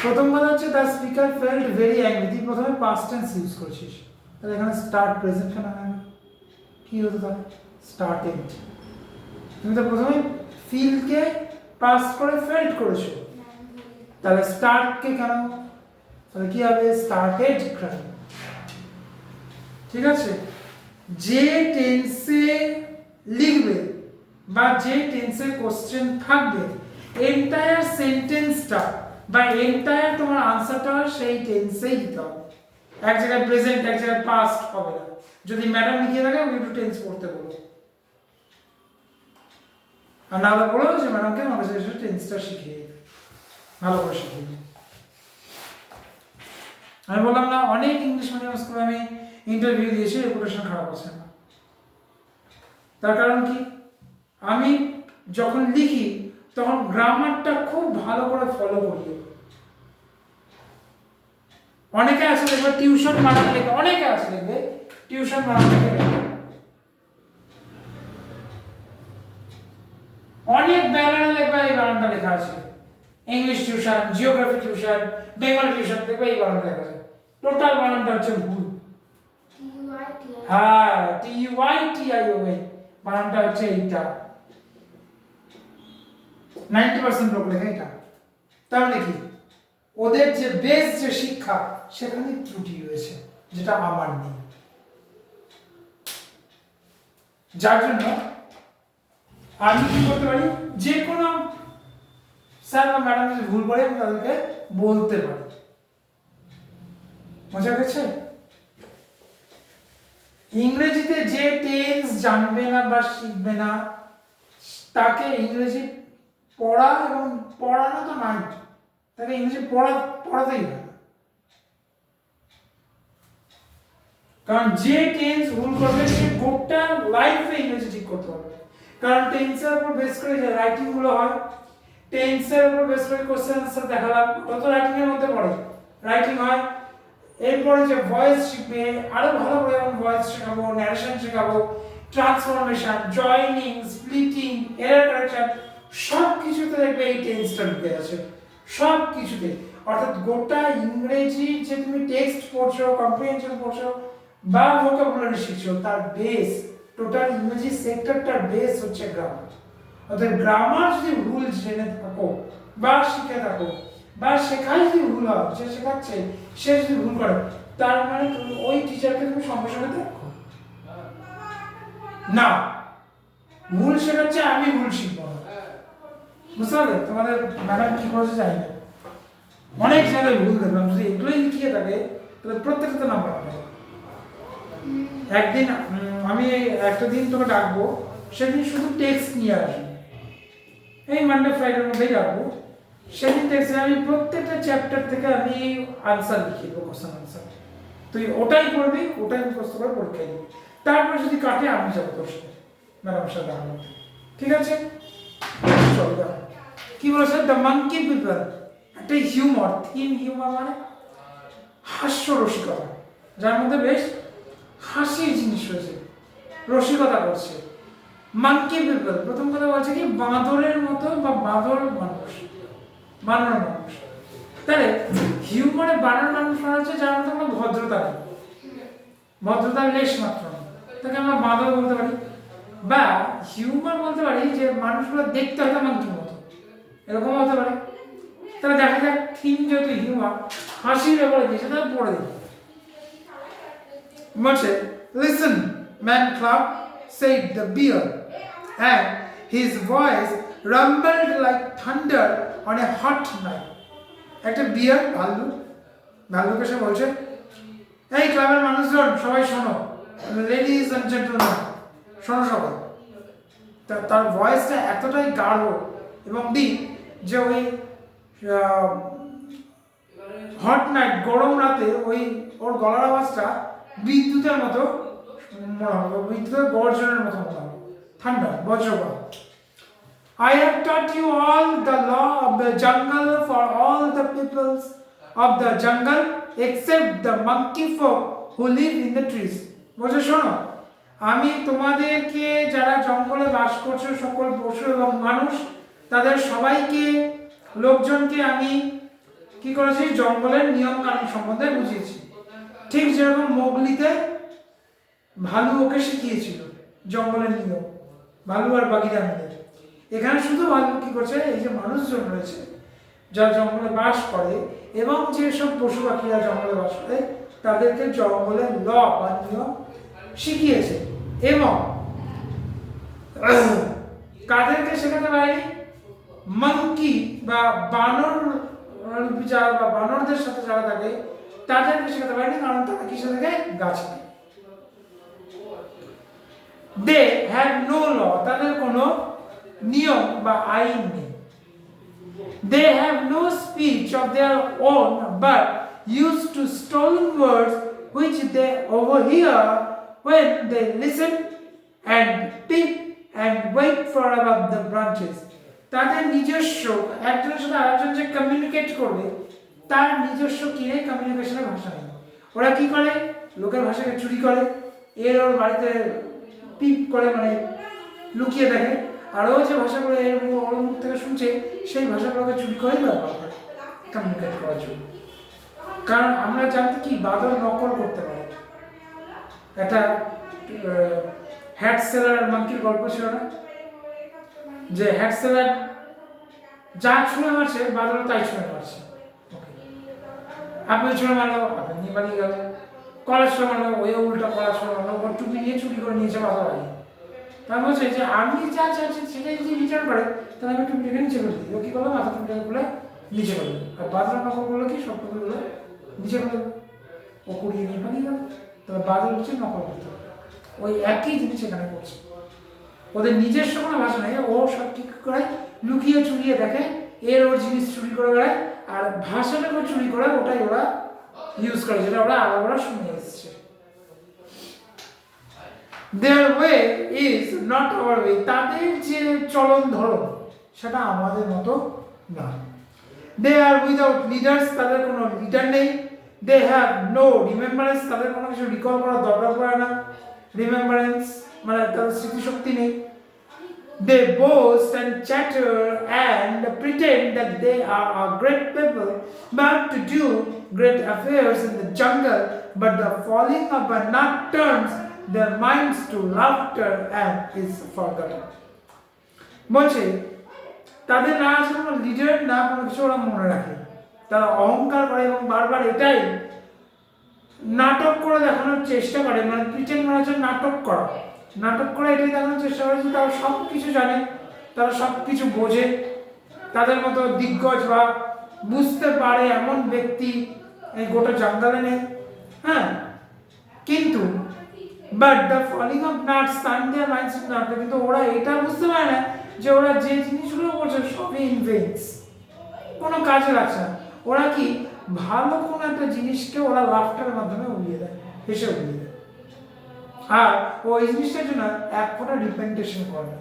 প্রথম কথা হচ্ছে the speaker felt very angry, তুই প্রথমে পাস্ট টেন্স ইউজ করছিস, তাহলে এখানে স্টার্ট প্রেজেন্ট কেন হয় না? কি হতো তাহলে? স্টার্টেড। তুমি তো প্রথমে ফিলকে পাস করে ফেল্ট করেছো, তাহলে স্টার্টকে কেন? তাহলে কি হবে? Started crime. ঠিক আছে, যে টেন্সে লিখবে বা যে টেন্সে কোশ্চেন থাকবে এন্টায়ার সেন্টেন্সটা বা এন্টায়ার তোমার আনসারটা সেই টেন্সেই দিতে হবে। এক জায়গায় প্রেজেন্ট এক জায়গায় পাস্ট হবে না। যদি ম্যাডাম লিখে থাকে ওই একটু টেন্স পড়তে বলো, আর না হলে বলো যে ম্যাডামকে আমাকে সেই টেন্সটা শিখিয়ে দিতে, ভালো করে শিখিয়ে দিতে। আমি বললাম না অনেক ইংলিশ মিডিয়াম স্কুলে আমি ইন্টারভিউ দিয়েছি, রেপুটেশন খারাপ আছে না। তার কারণ কি, আমি যখন লিখি তখন গ্রামারটা খুব ভালো করে ফলো করি। অনেকে আছে দেখবে টিউশন বানান লেখে, অনেকে আছে দেখবে টিউশন বানান লেখে, অনেক ব্যানারে দেখবে এই বানানটা লেখা আছে, English tuition, geography tuition, Bengali tuition, দেখবে এই বানানটা লেখা আছে, টোটাল বানানটা হচ্ছে ভুল। হ্যাঁ, TUITION বানানটা হচ্ছে এইটা, 90% লোক লেখে এটা। তার মানে কি, ওদের যে বেস যে শিক্ষা সেখানে ত্রুটি রয়েছে, যেটা আমার নেই। যার জন্য আমি কি করতে পারি, যে কোনো স্যার বা ম্যাডাম যদি ভুল করে আমি তাদেরকে বলতে পারি। মজা গেছে? ইংরেজিতে যে টেন্স জানবে না বা শিখবে না তাকে ইংরেজি পড়া এবং পড়ানো তো নাই, তাকে ইংরেজি পড়াতেই হবে। কারণ যে টেন্স ভুল করবে সে গোটা লাইফে ইংরেজি ঠিক করতে পারবে। কারণ টেন্সের উপর বেস করে যে রাইটিং গুলো হয়, টেন্সের উপর বেস করে কোশ্চেন আনসার দেখালাম, কত রাইটিং এর মধ্যে পড়ে রাইটিং হয়। এরপরে যে ভয়েস শিখবে, আরো ভালো করে আমি ভয়েস শেখাবো, ন্যারেশন শেখাবো, transformation, joining, splitting, error correction, সব কিছুতে দেখবে এই টেন্সটা ঢুকে আছে, সব কিছুতে। অর্থাৎ গোটা ইংরেজি যে তুমি টেক্সট পড়ছো, কম্প্রিহেনশন পড়ছো বা ভোকাবুলারি শিখছো, তার বেস, টোটাল ইংরেজি সেক্টরটার বেস হচ্ছে গ্রামার। অর্থাৎ গ্রামার যদি ভুল জেনে থাকো বা শিখে থাকো বা শেখায় যদি ভুল হয়, যে শেখাচ্ছে সে যদি ভুল করে, তার মানে তুমি ওই টিচারকে তুমি সঙ্গে সঙ্গে দেখো না, ভুল শেখাচ্ছে আমি ভুল শিখবো না। বুঝতে পারলে? তোমাদের ম্যাডাম কি করেছে জানি না, অনেক জায়গায় ভুল দেখলাম। যদি এগুলোই লিখিয়ে থাকে তাহলে প্রত্যেকটা নাম্বার পাবে। একদিন আমি একটা দিন তোকে ডাকবো, সেদিন শুধু টেক্সট নিয়ে আসবো, এই মানডে ফ্রাইডের মধ্যেই ডাকবো। সেদিন টেক্সটে আমি প্রত্যেকটা চ্যাপ্টার থেকে আমি আনসার লিখিয়ে দেবো, কোশ্চেন আনসার। তুই ওটাই করবি, ওটাই মুখস্থ করে পরীক্ষা দিবি। তারপর যদি কাটে আমি যাবো তোর সাথে, ম্যাডামের সাথে দেখা করতে। ঠিক আছে? চল দেখো কি বলেছে, দ্য মাঙ্কি পিপল, একটা হিউমার, থিম হিউমার মানে হাস্য রসিকতা, যার মধ্যে বেশ হাসির জিনিস রয়েছে, রসিকতা করছে। মাঙ্কি পিপল, প্রথম কথা বলছে কি বাঁদরের মতো বা বাঁদর মানুষ, বানর মানুষ। তাহলে হিউমারে বানর মানুষ মানে হচ্ছে যার মধ্যে কোনো ভদ্রতা নেই, ভদ্রতার লেশ মাত্র নেই, তাকে আমরা বাঁদর বলতে পারি। বা হিউমার বলতে পারি যে মানুষগুলো দেখতে হয়তো মাঙ্কির মতো, এরকম হতে পারে। তাহলে দেখা যাক থিম যেহেতু হিউমার, হাসির ব্যাপারে দিয়েছে, তাহলে পড়ে দিই। বলছে, listen man club, said the bear, and his voice rumbled like thunder on a hot night. একটা বিয়ার ভাল্লুক, ভাল্লুক এসে বলছে, এই ক্লাবের মানুষজন সবাই শোনো, লেডিজ এন্ড জেন্টলম্যান শোনো সবাই। তার ভয়েসটা এতটাই গাঢ় এবং ডিপ যে ওই হট নাইট, গরম রাতে ওই ওর গলার আওয়াজটা বিদ্যুতের মতো মনে হবে, বিদ্যুতের গর্জনের মতো মনে হবে, ঠান্ডা বজ্রপাত। I have taught you all the law of the jungle for all the peoples of the jungle except the monkey folk who live in the trees. বলছে শোনো, আমি তোমাদেরকে যারা জঙ্গলে বাস করছো সকল পশু এবং মানুষ, তাদের সবাইকে, লোকজনকে আমি কি করেছি, জঙ্গলের নিয়ম কানুন সম্বন্ধে বুঝিয়েছি। ঠিক যেরকম মোগলিতে ভালু ওকে শিখিয়েছিল জঙ্গলের নিয়ম, ভালু আর বাঘিরা মিলে। এখানে শুধু ভালু কি করছে, এই যে মানুষজন রয়েছে যারা জঙ্গলে বাস করে এবং যেসব পশু পাখিরা জঙ্গলে বাস করে, তাদেরকে জঙ্গলের ল বা নিয়ম শিখিয়েছে। এবং কাদেরকে শেখাতে পারেনি, মাঙ্কি বা বানর যারা বা বানরদের সাথে যারা থাকে তাদেরকে শেখাতে পারেনি, কারণ তারা কিসে থাকে, গাছে। দে হ্যাভ নো ল, তাদের কোনো নিয়ম বা আইন নেই। They have no speech of their own but use to stolen words which they overhear when they listen and peep and wait for above the branches. তাদের নিজস্ব, একজনের সাথে আরেকজন যে কমিউনিকেট করবে তার নিজস্ব কিনে কমিউনিকেশনের ভাষা নেই। ওরা কি করে, লোকের ভাষাকে চুরি করে, এর ওর বাড়িতে পিপ করে, মানে লুকিয়ে দেখে, আর ও যে ভাষাগুলো এর ওর মুখ থেকে শুনছে সেই ভাষাগুলোকে চুরি করে ব্যবহার করে কমিউনিকেট করার জন্য। কারণ আমরা জানতে কি বাদর নকল করতে পারে। একটা হ্যাট সেলার মাঙ্কির গল্প ছিল না, যে হ্যাট সেলার যা ছুঁড়ে মারছে বাদর তাই ছুঁড়ে মারছে। আপনি ছুঁড়ে মারলো, আপনি নিয়ে পালিয়ে গেল। কলা ছুঁড়ে মারলো, ওই উল্টা কলা ছুঁড়ে মারলো, ওর টুপি নিয়ে চুরি করে নিয়েছে বাদর আগে। তার বলছে যে আমি যা চাইছি সেটাই যদি রিটার্ন করে তাহলে আমি টুপিটাকে নিচে করে দিই। ও কি করলো, মাথা টুপিটাকে খুলে নিচে করে দিল। আর বাদর নকল করলো কি, সব টুপিগুলো নিচে করে দিল, ও কুড়িয়ে নিয়ে পালিয়ে গেল। তবে বাদর হচ্ছে নকল করতে হবে, ওই একই জিনিস এখানে করছে। ওদের নিজস্ব কোনো ভাষা নেই, ও সব ঠিক করে লুকিয়ে চুরিয়ে দেখে, এর ওর জিনিস চুরি করে বেড়ায়, আর ভাষাটাকে চুরি করে ওটাই ওরা ইউজ করে, যেটা ওরা আলাদা শুনে এসছে। Their way is not our way, তাদের যে চলন ধরন সেটা আমাদের মতো না। They are without leaders, তাদের কোনো লিডার নেই। They have no remembrance, তাদের কোনো কিছু রিকল করার দরকার পড়ে না। রিমেম্বারেন্স মানে তাদের স্মৃতিশক্তি নেই। They boast and chatter and pretend that they are a great people, but to do great affairs in the jungle. But the falling of a nut turns their minds to laughter and is forgotten. বলছে তাদের না আছে কোনো leader, না কোনো কিছু ওরা মনে রাখে। তারা অহংকার করে এবং বারবার এটাই নাটক করে দেখানোর চেষ্টা করে, মানে প্রিটেন্ড করার জন্য নাটক করে এটাই দেখানোর চেষ্টা করে যে তারা সব কিছু জানে, তারা সব কিছু বোঝে, তাদের মতো দিগ্গজ বা বুঝতে পারে এমন ব্যক্তি এই গোটা জঙ্গলে নেই। হ্যাঁ, কিন্তু but the falling of nuts turn their minds to nut, কিন্তু ওরা এটা বুঝতে পারে না যে ওরা যে জিনিসগুলো করছে সবই ইনভেন্টস, কোনো কাজে লাগছে না। ওরা কি ভালো কোনো একটা জিনিসকে ওরা লাফটার মাধ্যমে উড়িয়ে দেয়, হেসে উড়িয়ে দেয়, আর ওই জিনিসটার জন্য এক ফোঁটা রিপেন্টেশন করে না,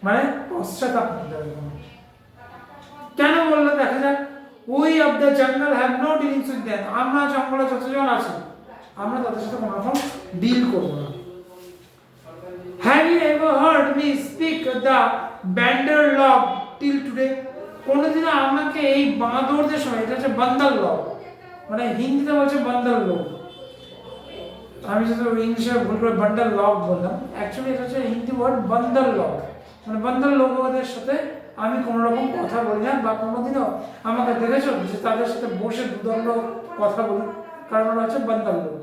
মানে পশ্চাতাপ নিতে হবে। কেন বললো? দেখা যাক, we of the jungle have no dealings with them, আমরা জঙ্গলে যতজন আছি আমরা তাদের সাথে কোনো রকম ডিল করবো না। Have you ever heard me speak the Bandar log till today? কোনোদিনও আমাকে এই বাঁদরদের সময়, এটা হচ্ছে বান্দার লগ, মানে হিন্দিতে বলছে বান্দার লগ, আমি যেটা ইংলিশে ভুল করে বান্ডার লগ বললাম, অ্যাকচুয়ালি এটা হচ্ছে হিন্দি ওয়ার্ড বান্দার লগ, মানে বান্দার লোকদের সাথে আমি কোনো রকম কথা বলি না, বা কোনোদিনও আমাকে দেখেছো যে তাদের সাথে বসে দুদণ্ড কথা বলি, কারণ ওরা হচ্ছে বান্দার লোক।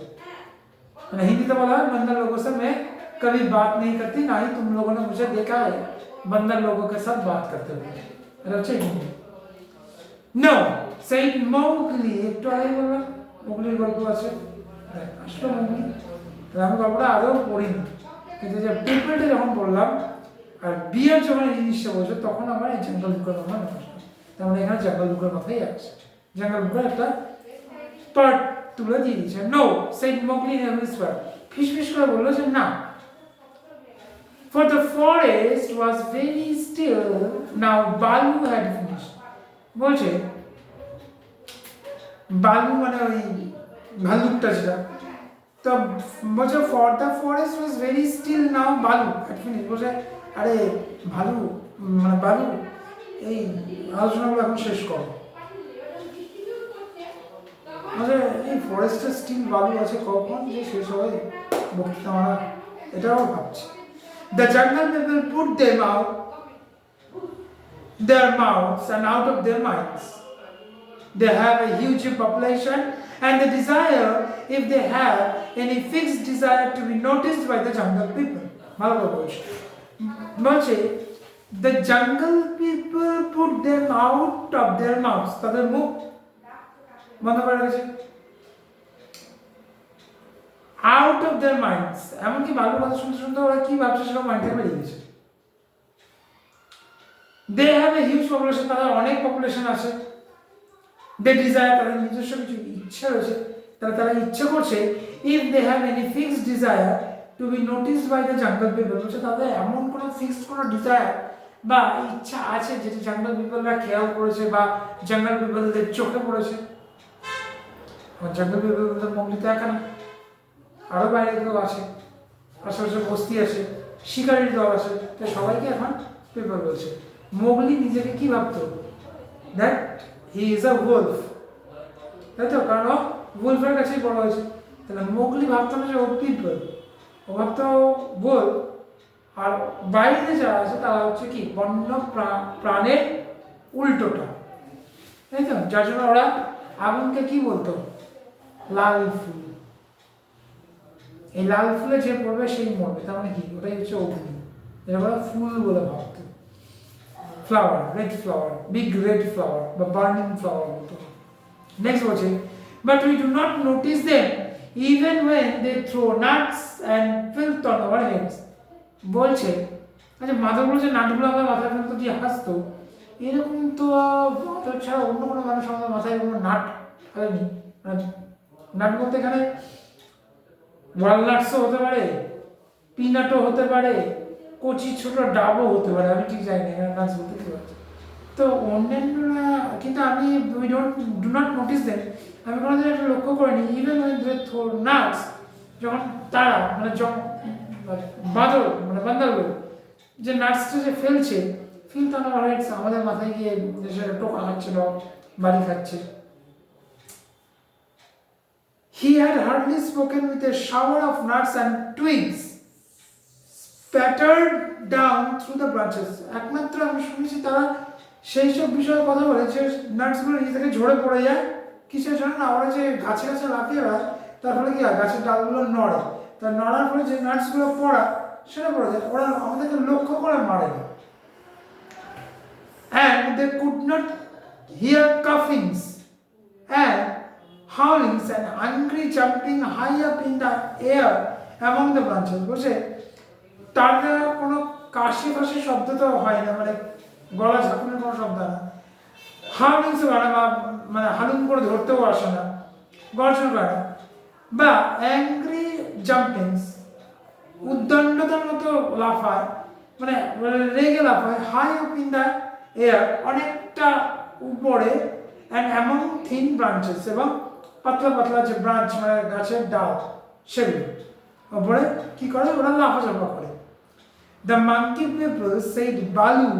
মানে হিন্দিতে বলা হয় बंदर लोगों से मैं कभी बात नहीं करती, ना ही तुम लोगों ने मुझे देखा है बंदर लोगों के साथ बात करते हुए। এটা হচ্ছে হিন্দি। নো সেইড মৌগলি, একটু আগে বললাম মোগলির গল্প আছে, আসলে মোগলি আমি গল্পটা আদৌ পড়িনি, কিন্তু যে পিপলটা যখন বললাম আর বিয়ার যখন এই জিনিসটা বলছে তখন আমার এই জঙ্গল বুকের কথা মনে আসলো। তার মানে এখানে জঙ্গল বুকের কথাই আছে, জঙ্গল বুকের একটা পার্ট তুলে দিয়ে দিয়েছে। No said Mowgli in whisper, ফিসফিস করে বললো যে না, for the forest was very still now Balu had finished। বলছে বালু মানে ওই ভালুকটা যেটা, তো বলছে for the forest was very still now Balu had finished। বলছে আরে ভালু মানে বালু এই আলোচনাগুলো এখন শেষ করো। মানে এই ফরেস্টের স্টিল বালু আছে, কখন যে শেষ হবে বক্তৃতা মারা, এটাও ভাবছি। The jungle people put them out their mouths and out of their minds. They have a huge population and the desire, if they have any fixed desire, to be noticed by the jungle people. বলছে the jungle people put them out of their mouths, তাদের মুখ বন্ধ করে রেখেছে, out of their minds, এমনকি ভালো কথা শুনতে শুনতে ওরা কি ভাবছে সেটা মাইন্ড থেকে বেরিয়ে গেছে। they have a huge population, তাদের অনেক পপুলেশন আছে, they desire, তাদের নিজস্ব কিছু ইচ্ছা রয়েছে, তারা ইচ্ছা করছে, if they have any fixed desire to be noticed by the jungle people, বলছে তাদের এমন কোনো ফিক্সড কোনো ডিজায়ার বা ইচ্ছা আছে যেটা জঙ্গল পিপলরা খেয়াল করেছে বা জঙ্গল পিপলদের চোখে পড়েছে। জঙ্গল পিপলদের মঙ্গলিতে একা না, আরও বাইরে কেউ আছে, আশেপাশে বস্তি আছে, শিকারির দল আছে, তাই সবাইকে এখন পিপল বলছে। মোগলি নিজেকে কি ভাবতো? That he is a wolf, তাই তো, কারণ ও ওলফের কাছেই বড় হয়েছে। তাহলে মোগলি ভাবতো না যে ও পিপল, ও ভাবতো ওলফ, আর বাইরে যারা আছে তারা হচ্ছে কি বন্য প্রাণের উল্টোটা, তাই তো, যার জন্য ওরা আগুনকে কি বলতো? লাল ফুল। এই লাল ফুলে যে পড়বে সেই মরবে, তার মানে কি ওটাই হচ্ছে অগ্নি, এটা বলে ফুল বলে ভাবতো। Flower, red flower, big red flower বা বার্নিং ফ্লাওয়ার বলতো। নেক্সট বলছে but we do not notice them even when they throw nuts and filth on our heads. বলছে আচ্ছা মাথাগুলো যে নাটগুলো আমাদের মাথায় ফেলতো দিয়ে হাসতো, এরকম তো মাথা ছাড়া অন্য কোনো মানুষ আমাদের মাথায় কোনো নাট ফেলেনি। নাট বলতে এখানে ওয়ালনাটসও হতে পারে, পিনাটও হতে পারে, কচি ছোট ডাবও হতে পারে, আমি ঠিক জানি না নাটস বলতে কি পারছি। তো অন্যান্যরা কিন্তু আমি ডু নট নোটিস দেন, আমি কোনোদিন একটা লক্ষ্য করিনি ইভেন নাটস, যখন তারা মানে বাঁদর মানে বান্দারগুলো যে নাটসটা যে ফেলছে, ফিল অন আওয়ার হেডস, আমাদের মাথায় গিয়ে সেটা টোকা খাচ্ছে বা বাড়ি খাচ্ছে। He had hardly spoken with a shower of nuts and twigs spattered down through the branches. একমাত্র আমি শুনেছি তারা সেই সব বিষয়ে কথা বলে যে নাটসগুলো নিজে থেকে ঝরে পড়ে যায় কিসের জন্য না, ওরা যে গাছে গাছে লাফিয়ে বেড়ায় তার ফলে কি হয়, গাছের ডালগুলো নড়ে, তার নড়ার ফলে যে নাটসগুলো পড়া সেটা পড়ে যায়, ওরা আমাদেরকে লক্ষ্য করে মারে না। And they could not hear coughings and howlings and angry jumping high up in the air among the branches. বলছে তার দ্বারা কোনো কাশি ফাশি শব্দ তো হয় না, মানে গলা ঝাঁকুনোর কোনো শব্দ হয় না, হাউলিংস করে না, বা মানে হালুম করে ধরতেও আসে না, গর্জন করে না, বা অ্যাংরি জাম্পিংস উদ্দণ্ডতার মতো লাফায়, মানে রেগে লাফায়, high up in the air অনেকটা উপরে, অ্যান্ড অ্যামং থিন ব্রাঞ্চেস এবং পাতলা পাতলা যে ব্রাঞ্চ মানে গাছের ডাল সেগুলো উপরে কি করে ওরা লাফাচাপা করে। The monkey people said Balu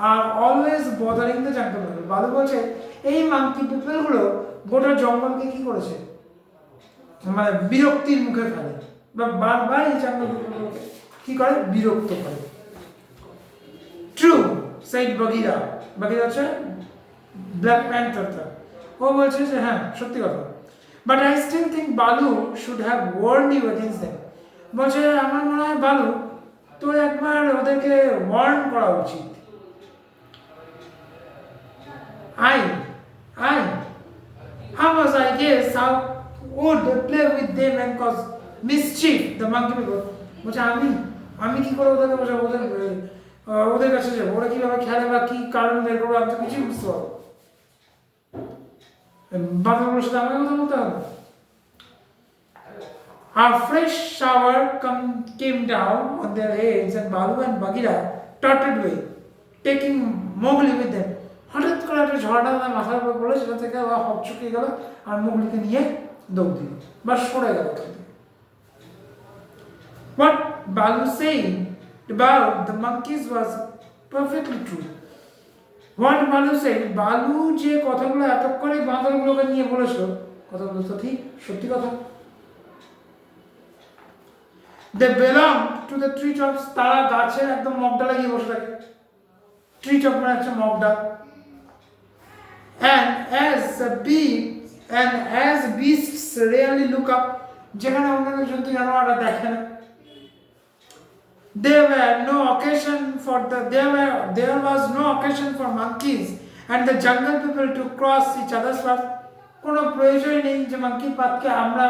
are always bothering the jungle people. বালু বলছে এই মাঙ্কি পিপল গুলো গোটা জঙ্গলকে কি করেছে, মানে বিরক্তির মুখে ফেলে, বা বারবার এই জঙ্গল পিপলগুলোকে কি করে, বিরক্ত করে। True, said Bagheera. Bagheera হচ্ছে ব্ল্যাক প্যান্থারটা, ও বলছে যে হ্যাঁ সত্যি কথা, but I still think Baloo should have warned you against them. বলছে আমার মনে হয় বালু তোর একবার ওদেরকে ওয়ার্ন করা উচিত। How was I guess how would play with them and cause mischief the monkey people. বলছে আমি কি করে ওদেরকে বসে ওদের কাছে যাবো, ওরা কিভাবে খেলে বা কি কারণ বের করবো, আমি তো কিছুই বুঝতে পারবো। বাচ্চাগুলোর সাথে আমাকে কথা বলতে হবে। A fresh shower came down on their heads and Balu and Bagheera trotted away, taking Mowgli with them. হঠাৎ করে একটা ঝড়টা তাদের মাথার উপর পড়লো, সেটা থেকে ওরা হকচকিয়ে গেল আর মোগলিকে নিয়ে দৌড় দিল বা সরে গেল। What Balu said about the monkeys was perfectly true. What Balu said, বালু যে কথাগুলো এতক্ষণে বাঁদরগুলোকে নিয়ে বলেছিল, কথাগুলো তো ঠিক সত্যি কথা। They belong to the tree tops. তারা গাছের একদম মগডালে গিয়ে বসে থাকে। ট্রি টপ মানে একটা মগডাল। And as beasts rarely look up, যেখানে অন্যান্য জন্তু জানোয়াররা দেখে না। There was no occasion for monkeys and the jungle people to cross each other's path. কোনো প্রয়োজনই নেই যে মাঙ্কি পাতকে আমরা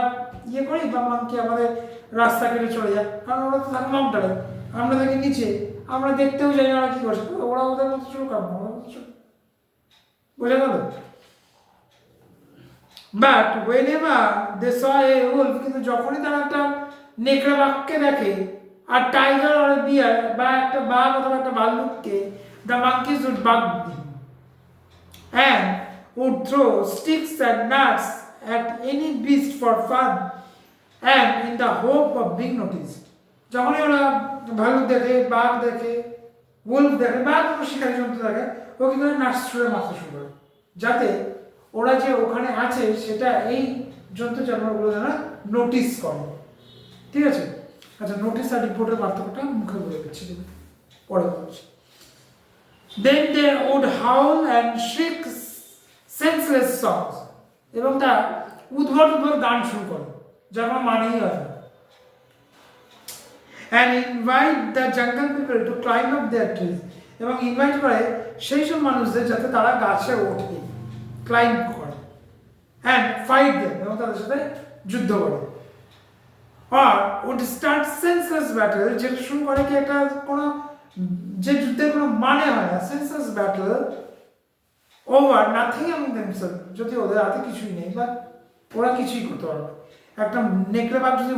ইয়ে করি বা মাঙ্কি আমাদের রাস্তা কেটে চলে যায়, কারণ ওরা তো থাকে মগডালে, আমরা থাকি নিচে, আমরা দেখতেও জানি ওরা কি করছে, ওরা ওদের মতো চলুক, আমরা ওদের মতো চলুক, বোঝা গেল? But whenever they saw a wolf, কিন্তু যখনই তারা একটা নেকড়ে বাঘকে দেখে আর টাইগার আর বিয়ার বা একটা বাঘ অথবা একটা ভাল্লুককে, the monkeys would bug them and would throw sticks and nuts at any beast for fun and in the hope of being noticed. যখনই ওরা ভাল্লুক দেখে, বাঘ দেখে, wolf দেখে বা কোনো শিকারী জন্তু দেখে, ও কিন্তু নাটস ছুঁড়ে মারতে শুরু করে, যাতে ওরা যে ওখানে আছে সেটা এই জন্তু জানোয়ারগুলো যেন নোটিস করে। ঠিক আছে, আচ্ছা নোটিস আর রিপোর্টের পার্থক্যটা মুখে বলে দিচ্ছি, পরে বলছি। Then they would howl and shriek senseless songs, এবং তা উদ্ভট গান শুরু করে, যার কোনো মানেই হয় না। And invite the jungle people to climb up their trees, এবং ইনভাইট করে সেই সব মানুষদের যাতে তারা গাছে ওঠে, ক্লাইম্ব করে, and fight them, এবং তাদের সাথে যুদ্ধ করে। or would start senseless battle, যেটা শুরু করে কি একটা কোনো যে যুদ্ধের কোনো মানে হয় না, senseless battle over nothing among themselves, যদি ওদের হাতে কিছুই নেই বা ওরা কিছুই করতে পারবে। একটা নেকড়ে বাঘ যদি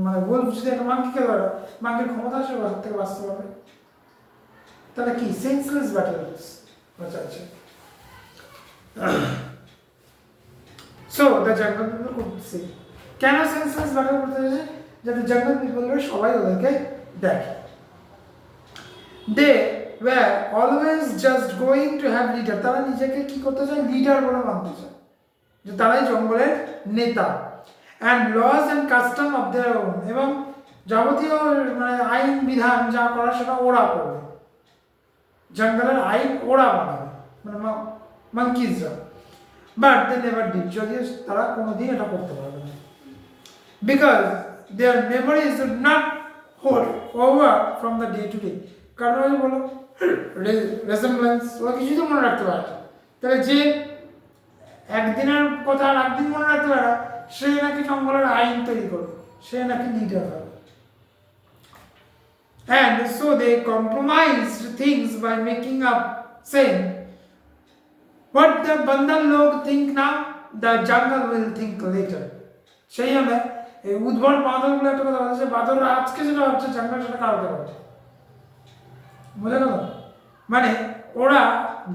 মানে wolf যদি একটা মাঙ্কিকে ধরে, মাঙ্কির ক্ষমতা আছে ওর হাত থেকে বাঁচতে পারবে, তাহলে কি সেন্সলেস ব্যাটলস চলছে। So the jungle people could see, কেন সেন্সলেস ব্যাটল করতে হয়েছে, যাতে জঙ্গল পিপলরা সবাই ওদেরকে দেখে। They were always just going to have leader, তারা নিজেকে কি করতে চায়, লিডার বলে মানতে চায়, যে তারাই জঙ্গলের নেতা। And laws and custom of their own, এবং যাবতীয় মানে আইন বিধান যা করা সেটা ওরা করবে, জঙ্গলের আইন ওরা বানাবে, মানে মাঙ্কিজরা। বাট দে নেভার ডিড, যদিও তারা কোনোদিন এটা করতে পারবে না, because their memories would not hold over from the day to day. কারণ ওই বলো রেসেম্বলেন্স, ওরা কিছুই তো মনে রাখতে পারে না। তাহলে যে একদিনের কথা আর একদিন মনে রাখতে পারে না, সে নাকি জঙ্গলের আইন তৈরি করবে, সে নাকি লিডার হবে। And so they compromised things by making up, saying, what the Bandhan log think now, the jungle will think later. সেই জন্য এই উদ্ভট বাঁদরগুলো একটা কথা বলছে, বাঁদররা আজকে যেটা হচ্ছে জঙ্গল সেটা কালকে হবে, বুঝে গেল? মানে ওরা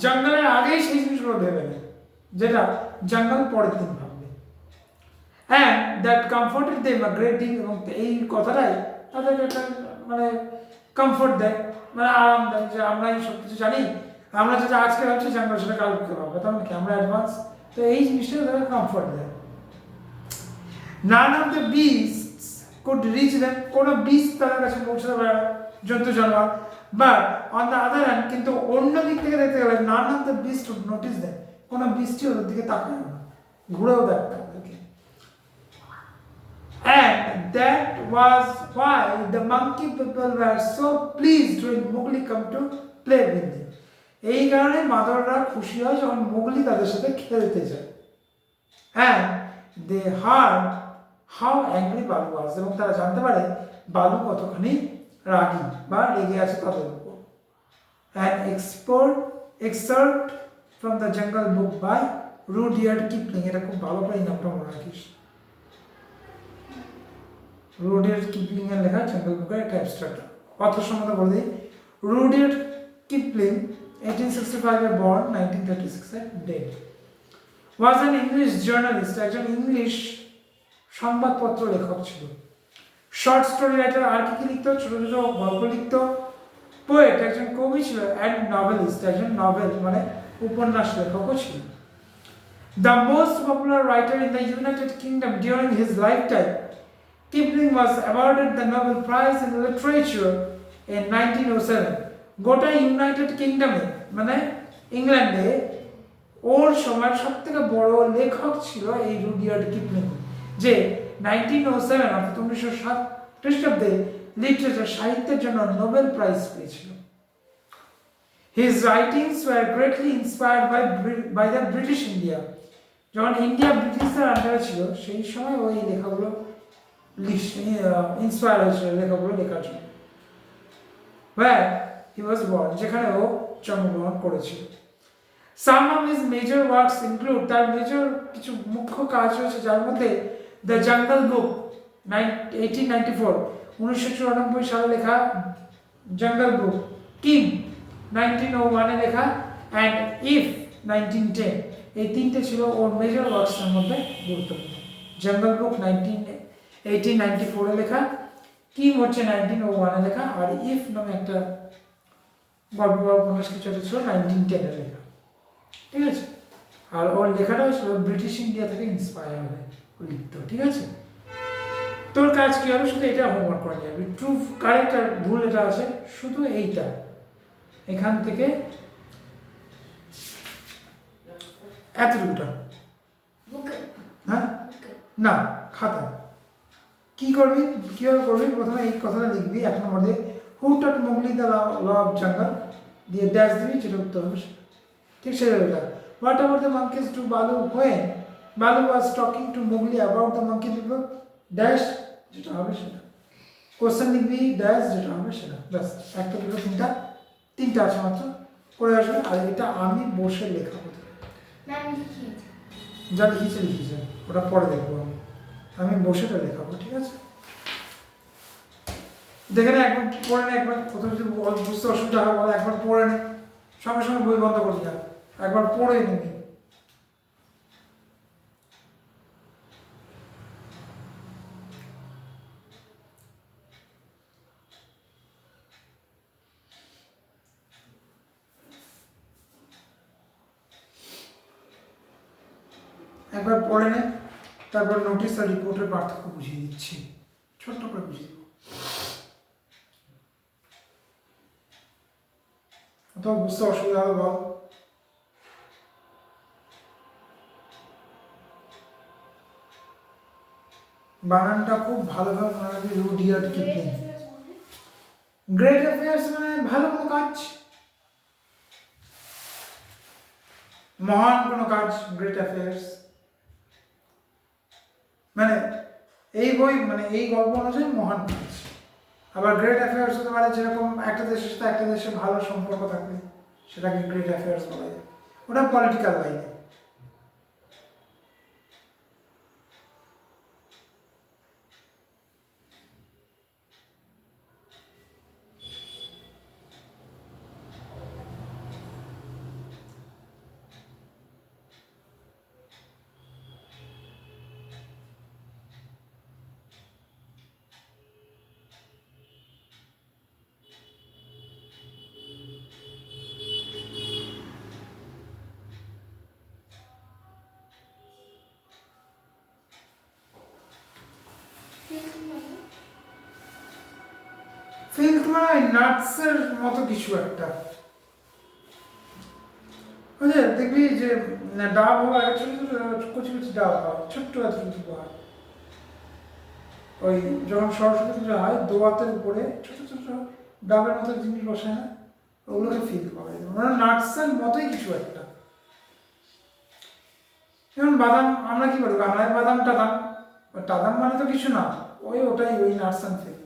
জঙ্গলের আগেই সেই জিনিসগুলো ভেবে নেয় যেটা জঙ্গল পরের দিন ভাববে। And that comforted them a great deal, এবং এই কথাটাই তাদেরকে একটা মানে কমফোর্ট দেয়, মানে আরাম দেয়, যে আমরা এই সব কিছু জানি, আমরা যেটা আজকে ভাবছি জঙ্গল সেটা কালকে ভাববে, তার মানে কি আমরা অ্যাডভান্স, তো এই জিনিসটা তাদের কমফোর্ট দেয়। None of the beasts could reach them, কোনো বিস্ট তাদের কাছে পৌঁছতে পারে না, জন্তু জানোয়ার। But on the other hand, কিন্তু অন্য দিক থেকে দেখতে গেলে none of the beast would notice them, কোনো বৃষ্টি ওদের দিকে তাকায় না, ঘুরেও দেখবে ওদেরকে। And that was why the monkey people were so pleased when Mowgli come to play with them. এই কারণে বাঁদররা খুশি হয় যখন মোগলি তাদের সাথে খেলতে যায়। And they heard how angry Balu was, এবং তারা জানতে পারে বালু কতখানি রাগী বা রেগে আছে তাদের উপর। An excerpt from the Jungle Book by Rudyard Kipling, এটা খুব ভালো করে নামটা মনে রাখিস, রুডিয়ার্ড কিপলিং এর লেখা জঙ্গল বুকের একটা অ্যাবস্ট্রাক্ট। অথর সম্বন্ধে বলে দিই, Rudyard Kipling 1865 A born, 1936 a dead, was an English journalist, একজন ইংলিশ সংবাদপত্র লেখক ছিল। শর্ট স্টোরি রাইটার, আর কি লিখত, ছোট ছোট গল্প লিখত। পোয়েট, একজন কবি ছিল। অ্যান্ড নভেলিস্ট, একজন নভেল মানে উপন্যাস লেখকও ছিল। The most popular writer in the United kingdom during his life time, Kipling was awarded the Nobel Prize in Literature in 1907. গোটা ইউনাইটেড কিংডমে মানে ইংল্যান্ডে ওর সময় সব থেকে বড় লেখক ছিল এই রুডিয়ার্ড কিপলিং, যে 1907 অর্থাৎ 1907 খ্রিস্টাব্দে লিটারেচার সাহিত্যের জন্য নোবেল প্রাইজ পেয়েছিল। His writings were greatly inspired by the British India. যখন ইন্ডিয়া ব্রিটিশদের আন্ডারে ছিল সেই সময় ওই লেখাগুলো ইন্সপায়ার হয়েছিল লেখাগুলো লেখার জন্য। Where he was born, যেখানে ও জন্মগ্রহণ করেছিল। Some of his major works include, তার মেজর কিছু মুখ্য কাজ রয়েছে যার মধ্যে দ্য জঙ্গল বুক 1994 সালে লেখা জঙ্গল বুক, কিং 1901 এ লেখা, অ্যান্ড ইফ 1910, এই তিনটে ছিল ওর মেজর ওয়ার্কসের মধ্যে গুরুত্বপূর্ণ। জঙ্গল বুক 1894 এ লেখা, কিং হচ্ছে 1901 এ লেখা, আর ইফ নামে একটা গল্প বা উপন্যাস কিছু একটা ছিল 1910 এ লেখা, ঠিক আছে। আর ওর লেখাটা ছিল ব্রিটিশ ইন্ডিয়া থেকে ইন্সপায়ার হয়ে লিখত, ঠিক আছে। তোর কাজ কি হবে, শুধু এটা হোমওয়ার্ক করে নিয়ে ট্রু কারেক্ট আর ভুল এটা আছে, শুধু এইটা এখান থেকে এতটুকুটা, হ্যাঁ না খাতা কি করবি, কিভাবে করবি, প্রথমে এই কথাটা লিখবি 1 নম্বর দিয়ে, হু টট মোগলি দ্য ল অফ জঙ্গল দিয়ে ড্যাশ দিবি, যেটা উত্তর হবে ঠিক সেভাবে এটা। What ever the monkeys do Balu when Balu was talking to Mowgli about the monkey people dash, যেটা হবে সেটা কোশ্চেন লিখবি, ড্যাশ যেটা হবে সেটা, ব্যাস। একটা দুটো তিনটা আছে মাত্র, করে আসবে। আর এটা আমি বসে লেখাবো, যা লিখেছে ওটা পরে দেখবো, আমি বসে তো লেখাবো, ঠিক আছে। দেখে না একবার পড়ে নে, একবার প্রথমে যদি বুঝতে অসুবিধা হয় বলে একবার পড়ে নে, সঙ্গে সঙ্গে বই বন্ধ করবি না, একবার পড়ে নিবি। একবার পড়ে নে, তারপর নোটিশ আর রিপোর্টের পার্থক্য বুঝিয়ে দিচ্ছি, ছোট্ট করে বুঝিয়ে দেবো। তো বুঝতে অসুবিধা হবে বল? বানানটা খুব ভালোভাবে মনে রাখবি, রুডিয়ার্ড কিপলিং। গ্রেট অ্যাফেয়ার্স মানে ভালো কোনো কাজ, মহান কোনো কাজ, গ্রেট অ্যাফেয়ার্স মানে এই বই মানে এই গল্প অনুযায়ী মহান কাজ। আবার গ্রেট অ্যাফেয়ার্স হতে পারে যেরকম একটা দেশের সাথে একটা দেশের ভালো সম্পর্ক থাকবে, সেটাকে গ্রেট অ্যাফেয়ার্স বলা যায়, ওটা পলিটিক্যাল লাইনে। ফিল্ড মানে নাটসের মতো কিছু একটা, বুঝলে? দেখবি যে ডাব হয়, ছোট ছোট কচি কচি ডাব হয়, ছোট্ট এতটুকু হয়, ওই যখন সরস্বতী পুজো হয় দোয়াতের উপরে ছোট ছোট ডাবের মতো জিনিস বসে না, ওগুলোকে ফিল করা যায়, মানে নাটসের মতোই কিছু একটা। যেমন বাদাম, আমরা কি বলি বাংলায় বাদাম টাদাম, টাদাম মানে তো কিছু না, ওটাই ওই নাটস অ্যান্ড ফিল্ড।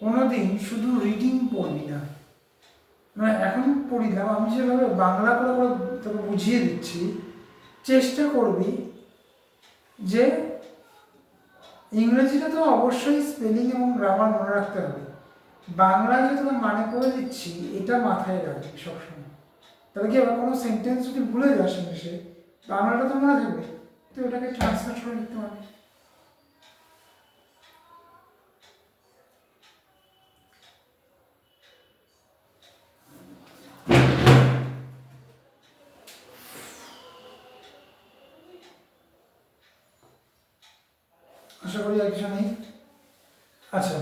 কোনোদিন শুধু রিডিং পড়বি না, মানে এখন পড়িলাম আমি যেভাবে বাংলা করে করে তোকে বুঝিয়ে দিচ্ছি, চেষ্টা করবি যে ইংরেজিটা তো অবশ্যই স্পেলিং এবং গ্রামার মনে রাখতে হবে, বাংলায় যে তোকে মানে করে দিচ্ছি এটা মাথায় রাখবি সবসময়। তাহলে কি আবার কোনো সেন্টেন্স যদি ভুলে যাস ইংলিশে, বাংলাটা তো মনে থাকবে, তো ওটাকে ট্রান্সলেট করে লিখতে পারবি। আশা করি আর কিছু নেই। আচ্ছা,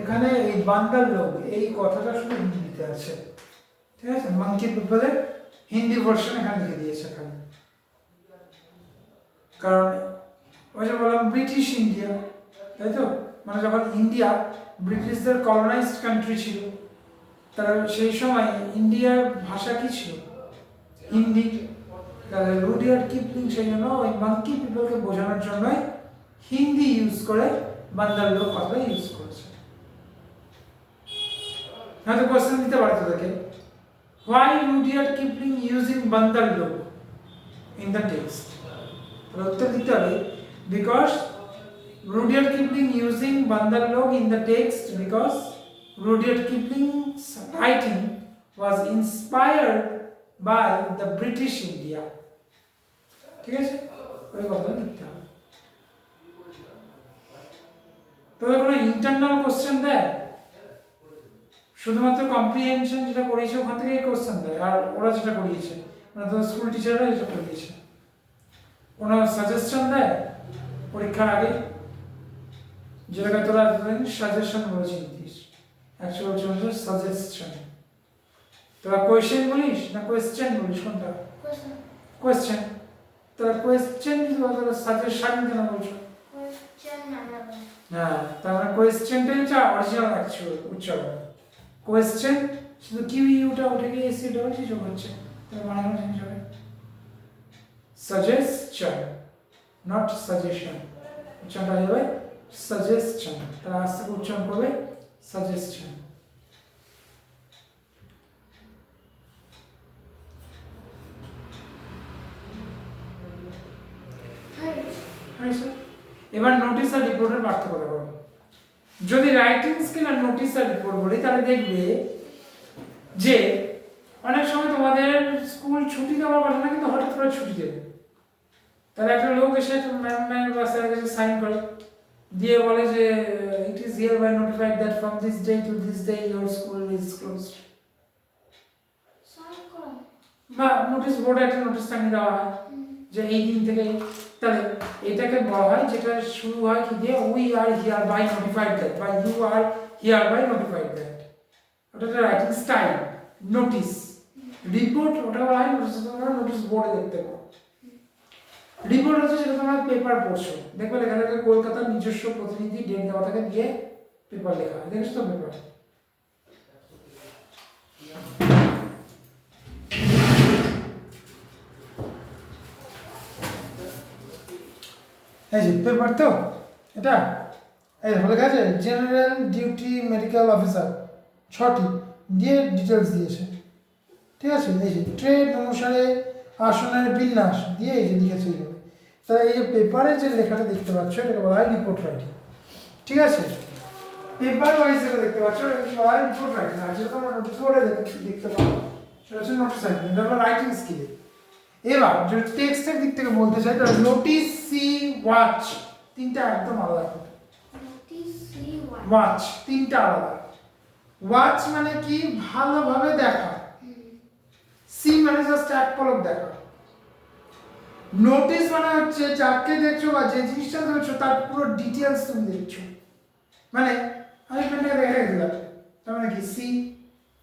এখানে এই বান্দার লোক এই কথাটা শুধু হিন্দিতে আছে, ঠিক আছে? মাঙ্কি পিপলের হিন্দি ভার্সন এখানে লিখে দিয়েছে এখানে, কারণ ওই যে বললাম ব্রিটিশ ইন্ডিয়া, তাই তো? মানে যখন ইন্ডিয়া ব্রিটিশদের কলোনাইজড কান্ট্রি ছিল, তারা সেই সময় ইন্ডিয়ার ভাষা কি ছিল? হিন্দি। তাহলে রুডিয়ার্ড কিপলিং সেই জন্য ওই মাঙ্কি পিপলকে বোঝানোর জন্যই হিন্দি ইউজ করে বান্দার লোক কথাটা ইউজ করেছে। হয়তো কোশ্চেন দিতে পারে তোদেরকে, হোয়াই রুডিয়ার্ড কিপলিং ইউজিং বান্দার লোক ইন দ্য টেক্সট? তাহলে উত্তর দিতে হবে, because Rudyard Kipling using Bandar-log in the text because Rudyard Kipling's writing was inspired by the British India. ঠিক আছে, ওই কথাটা লিখতে হবে। তবে কোনো ইন্টারনাল কোশ্চেন দেয়, শুধুমাত্র কম্প্রিহেনশন যেটা করিয়েছে ওখান থেকে কোশ্চেন দেয়, আর ওরা যেটা করিয়েছে মানে তোর স্কুল টিচাররা যেটা করিয়েছে, কোনো সাজেশন দেয় পরীক্ষার আগে, যেটাকে তোরা সাজেশন বলে চিনতিস, অ্যাকচুয়ালি হচ্ছে সাজেশন। তোরা কোয়েশ্চেন বলিস না কোয়েশ্চেন বলিস, কোনটা? কোয়েশ্চেন। তোরা কোয়েশ্চেন যদি বলো তাহলে সাজেশন কেন বলছো? হ্যাঁ, তার মানে কোয়েশ্চেনটাই হচ্ছে অরিজিনাল অ্যাকচুয়াল উচ্চারণ। কোয়েশ্চেন শুধু কিউ ইউটা উঠে গিয়ে এসি ডবল যোগ হচ্ছে, তার মানে কোনো চেঞ্জ হবে। সাজেশন নট সাজেশন, উচ্চারণটা হয়ে যাবে সাজেশন, তারা আজ থেকে উচ্চারণ করবে সাজেশন। এবার নোটিস আর রিপোর্টের পার্থক্য দেখো। যদি রাইটিং স্কিল আর নোটিস আর রিপোর্ট বলি তাহলে দেখবে যে অনেক সময় তোমাদের স্কুল ছুটি দেওয়ার কথা না, কিন্তু হঠাৎ করে ছুটি দেবে। তাহলে একটা লোক এসে ম্যাম বা স্যারের কাছে সাইন করে, দিয়ে বলে যে it is hereby notified that from this day to this day your school is closed. Sign করো। বা নোটিশ বোর্ডে একটা নোটিশ টাঙিয়ে দেওয়া হয় যে এই দিন থেকে। তাহলে এটাকে বলা হয়, যেটা শুরু হয় কি দিয়ে, we are hereby notified that, বা you are hereby notified that. ওটা একটা রাইটিং স্টাইল। নোটিস রিপোর্ট ওটা বলা হয় নোটিস, তোমরা নোটিস বোর্ডে দেখতে পাও। রিপোর্ট হচ্ছে যেটা তোমরা পেপার পড়ছো, দেখবে লেখা থাকে কলকাতার নিজস্ব প্রতিনিধি, ডেট দেওয়া থাকে, দিয়ে পেপার লেখা হয়। দেখেছো তো পেপার? এই যে পেপার তো এটা, এই দেখো লেখা আছে জেনারেল ডিউটি মেডিকেল অফিসার, 6টি দিয়ে ডিটেলস দিয়েছে। ঠিক আছে, এই যে ট্রেড অনুসারে আসনের বিন্যাস দিয়ে এই যে লিখেছে এইভাবে। তাহলে এই যে পেপারে যে লেখাটা দেখতে পাচ্ছ এটাকে বলা হয় রিপোর্ট রাইটিং। ঠিক আছে, পেপার ওয়াইজ যেটা দেখতে পাচ্ছ এটাকে বলা হয় রিপোর্ট রাইটিং। আর যেটা তোমরা নোটিস বোর্ডে দেখতে পাও সেটা হচ্ছে নোটিস রাইটিং। এটা হলো রাইটিং স্কিল। এবার যদি টেক্সটের দিক থেকে বলতে চাই তাহলে নোটিস, সি, ওয়াচ তিনটা একদম আলাদা। নোটিস, সি, ওয়াচ তিনটা আলাদা। ওয়াচ মানে কি? ভালোভাবে দেখা। সি মানে জাস্ট এক পলক দেখা। নোটিস মানে হচ্ছে যাকে দেখছো বা যে জিনিসটা দেখছো তার পুরো ডিটেইলস তুমি দেখছো। মানে আমি পেনটাকে দেখে দিলাম, তার মানে কি? সি।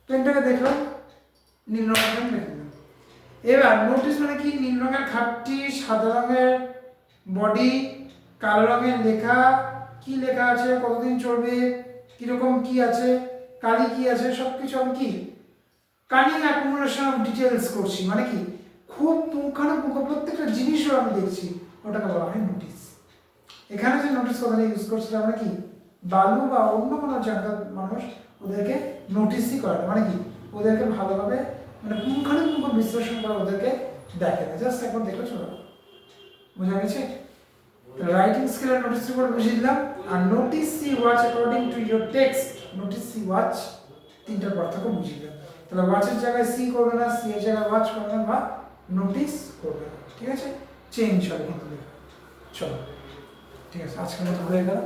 পেনটাকে দেখলাম, নীল রঙের পেন দেখে দিলাম। এবার নোটিস মানে কি? নীল রঙের খাপটি, সাদা রঙের বডি, কালো রঙের লেখা, কি লেখা আছে, কতদিন চলবে, কিরকম কি আছে, কালি কি আছে, সবকিছু আমি কি কানিং অ্যাকুমুলেশন অফ ডিটেলস করছি। মানে কি খুব পুঙ্খানুপুঙ্খ প্রত্যেকটা জিনিসও আমি দেখছি, ওটাকে বলা হয় নোটিস। এখানে যে নোটিস কথাটা ইউজ করছি আমরা কি বালু বা অন্য কোনো জায়গার মানুষ ওদেরকে নোটিসই করে না। মানে কি ওদেরকে ভালোভাবে মানে পুঙ্খানুপুঙ্খ বিশ্লেষণ করে ওদেরকে দেখে না, জাস্ট একবার দেখে চলো। বোঝা গেছে? রাইটিং স্কিল আর নোটিস রিপোর্ট বুঝিয়ে দিলাম। আর notice, see, watch according to your text, notice, see, watch তিনটার পার্থক্য বুঝিয়ে দিলাম। তাহলে ওয়াচের জায়গায় সি করবে না, সি এর জায়গায় ওয়াচ করবে না, বা নোটিস করবে না। ঠিক আছে, চেঞ্জ হবে কিন্তু লেখা। চলো ঠিক আছে, আজকের মতো হয়ে গেল।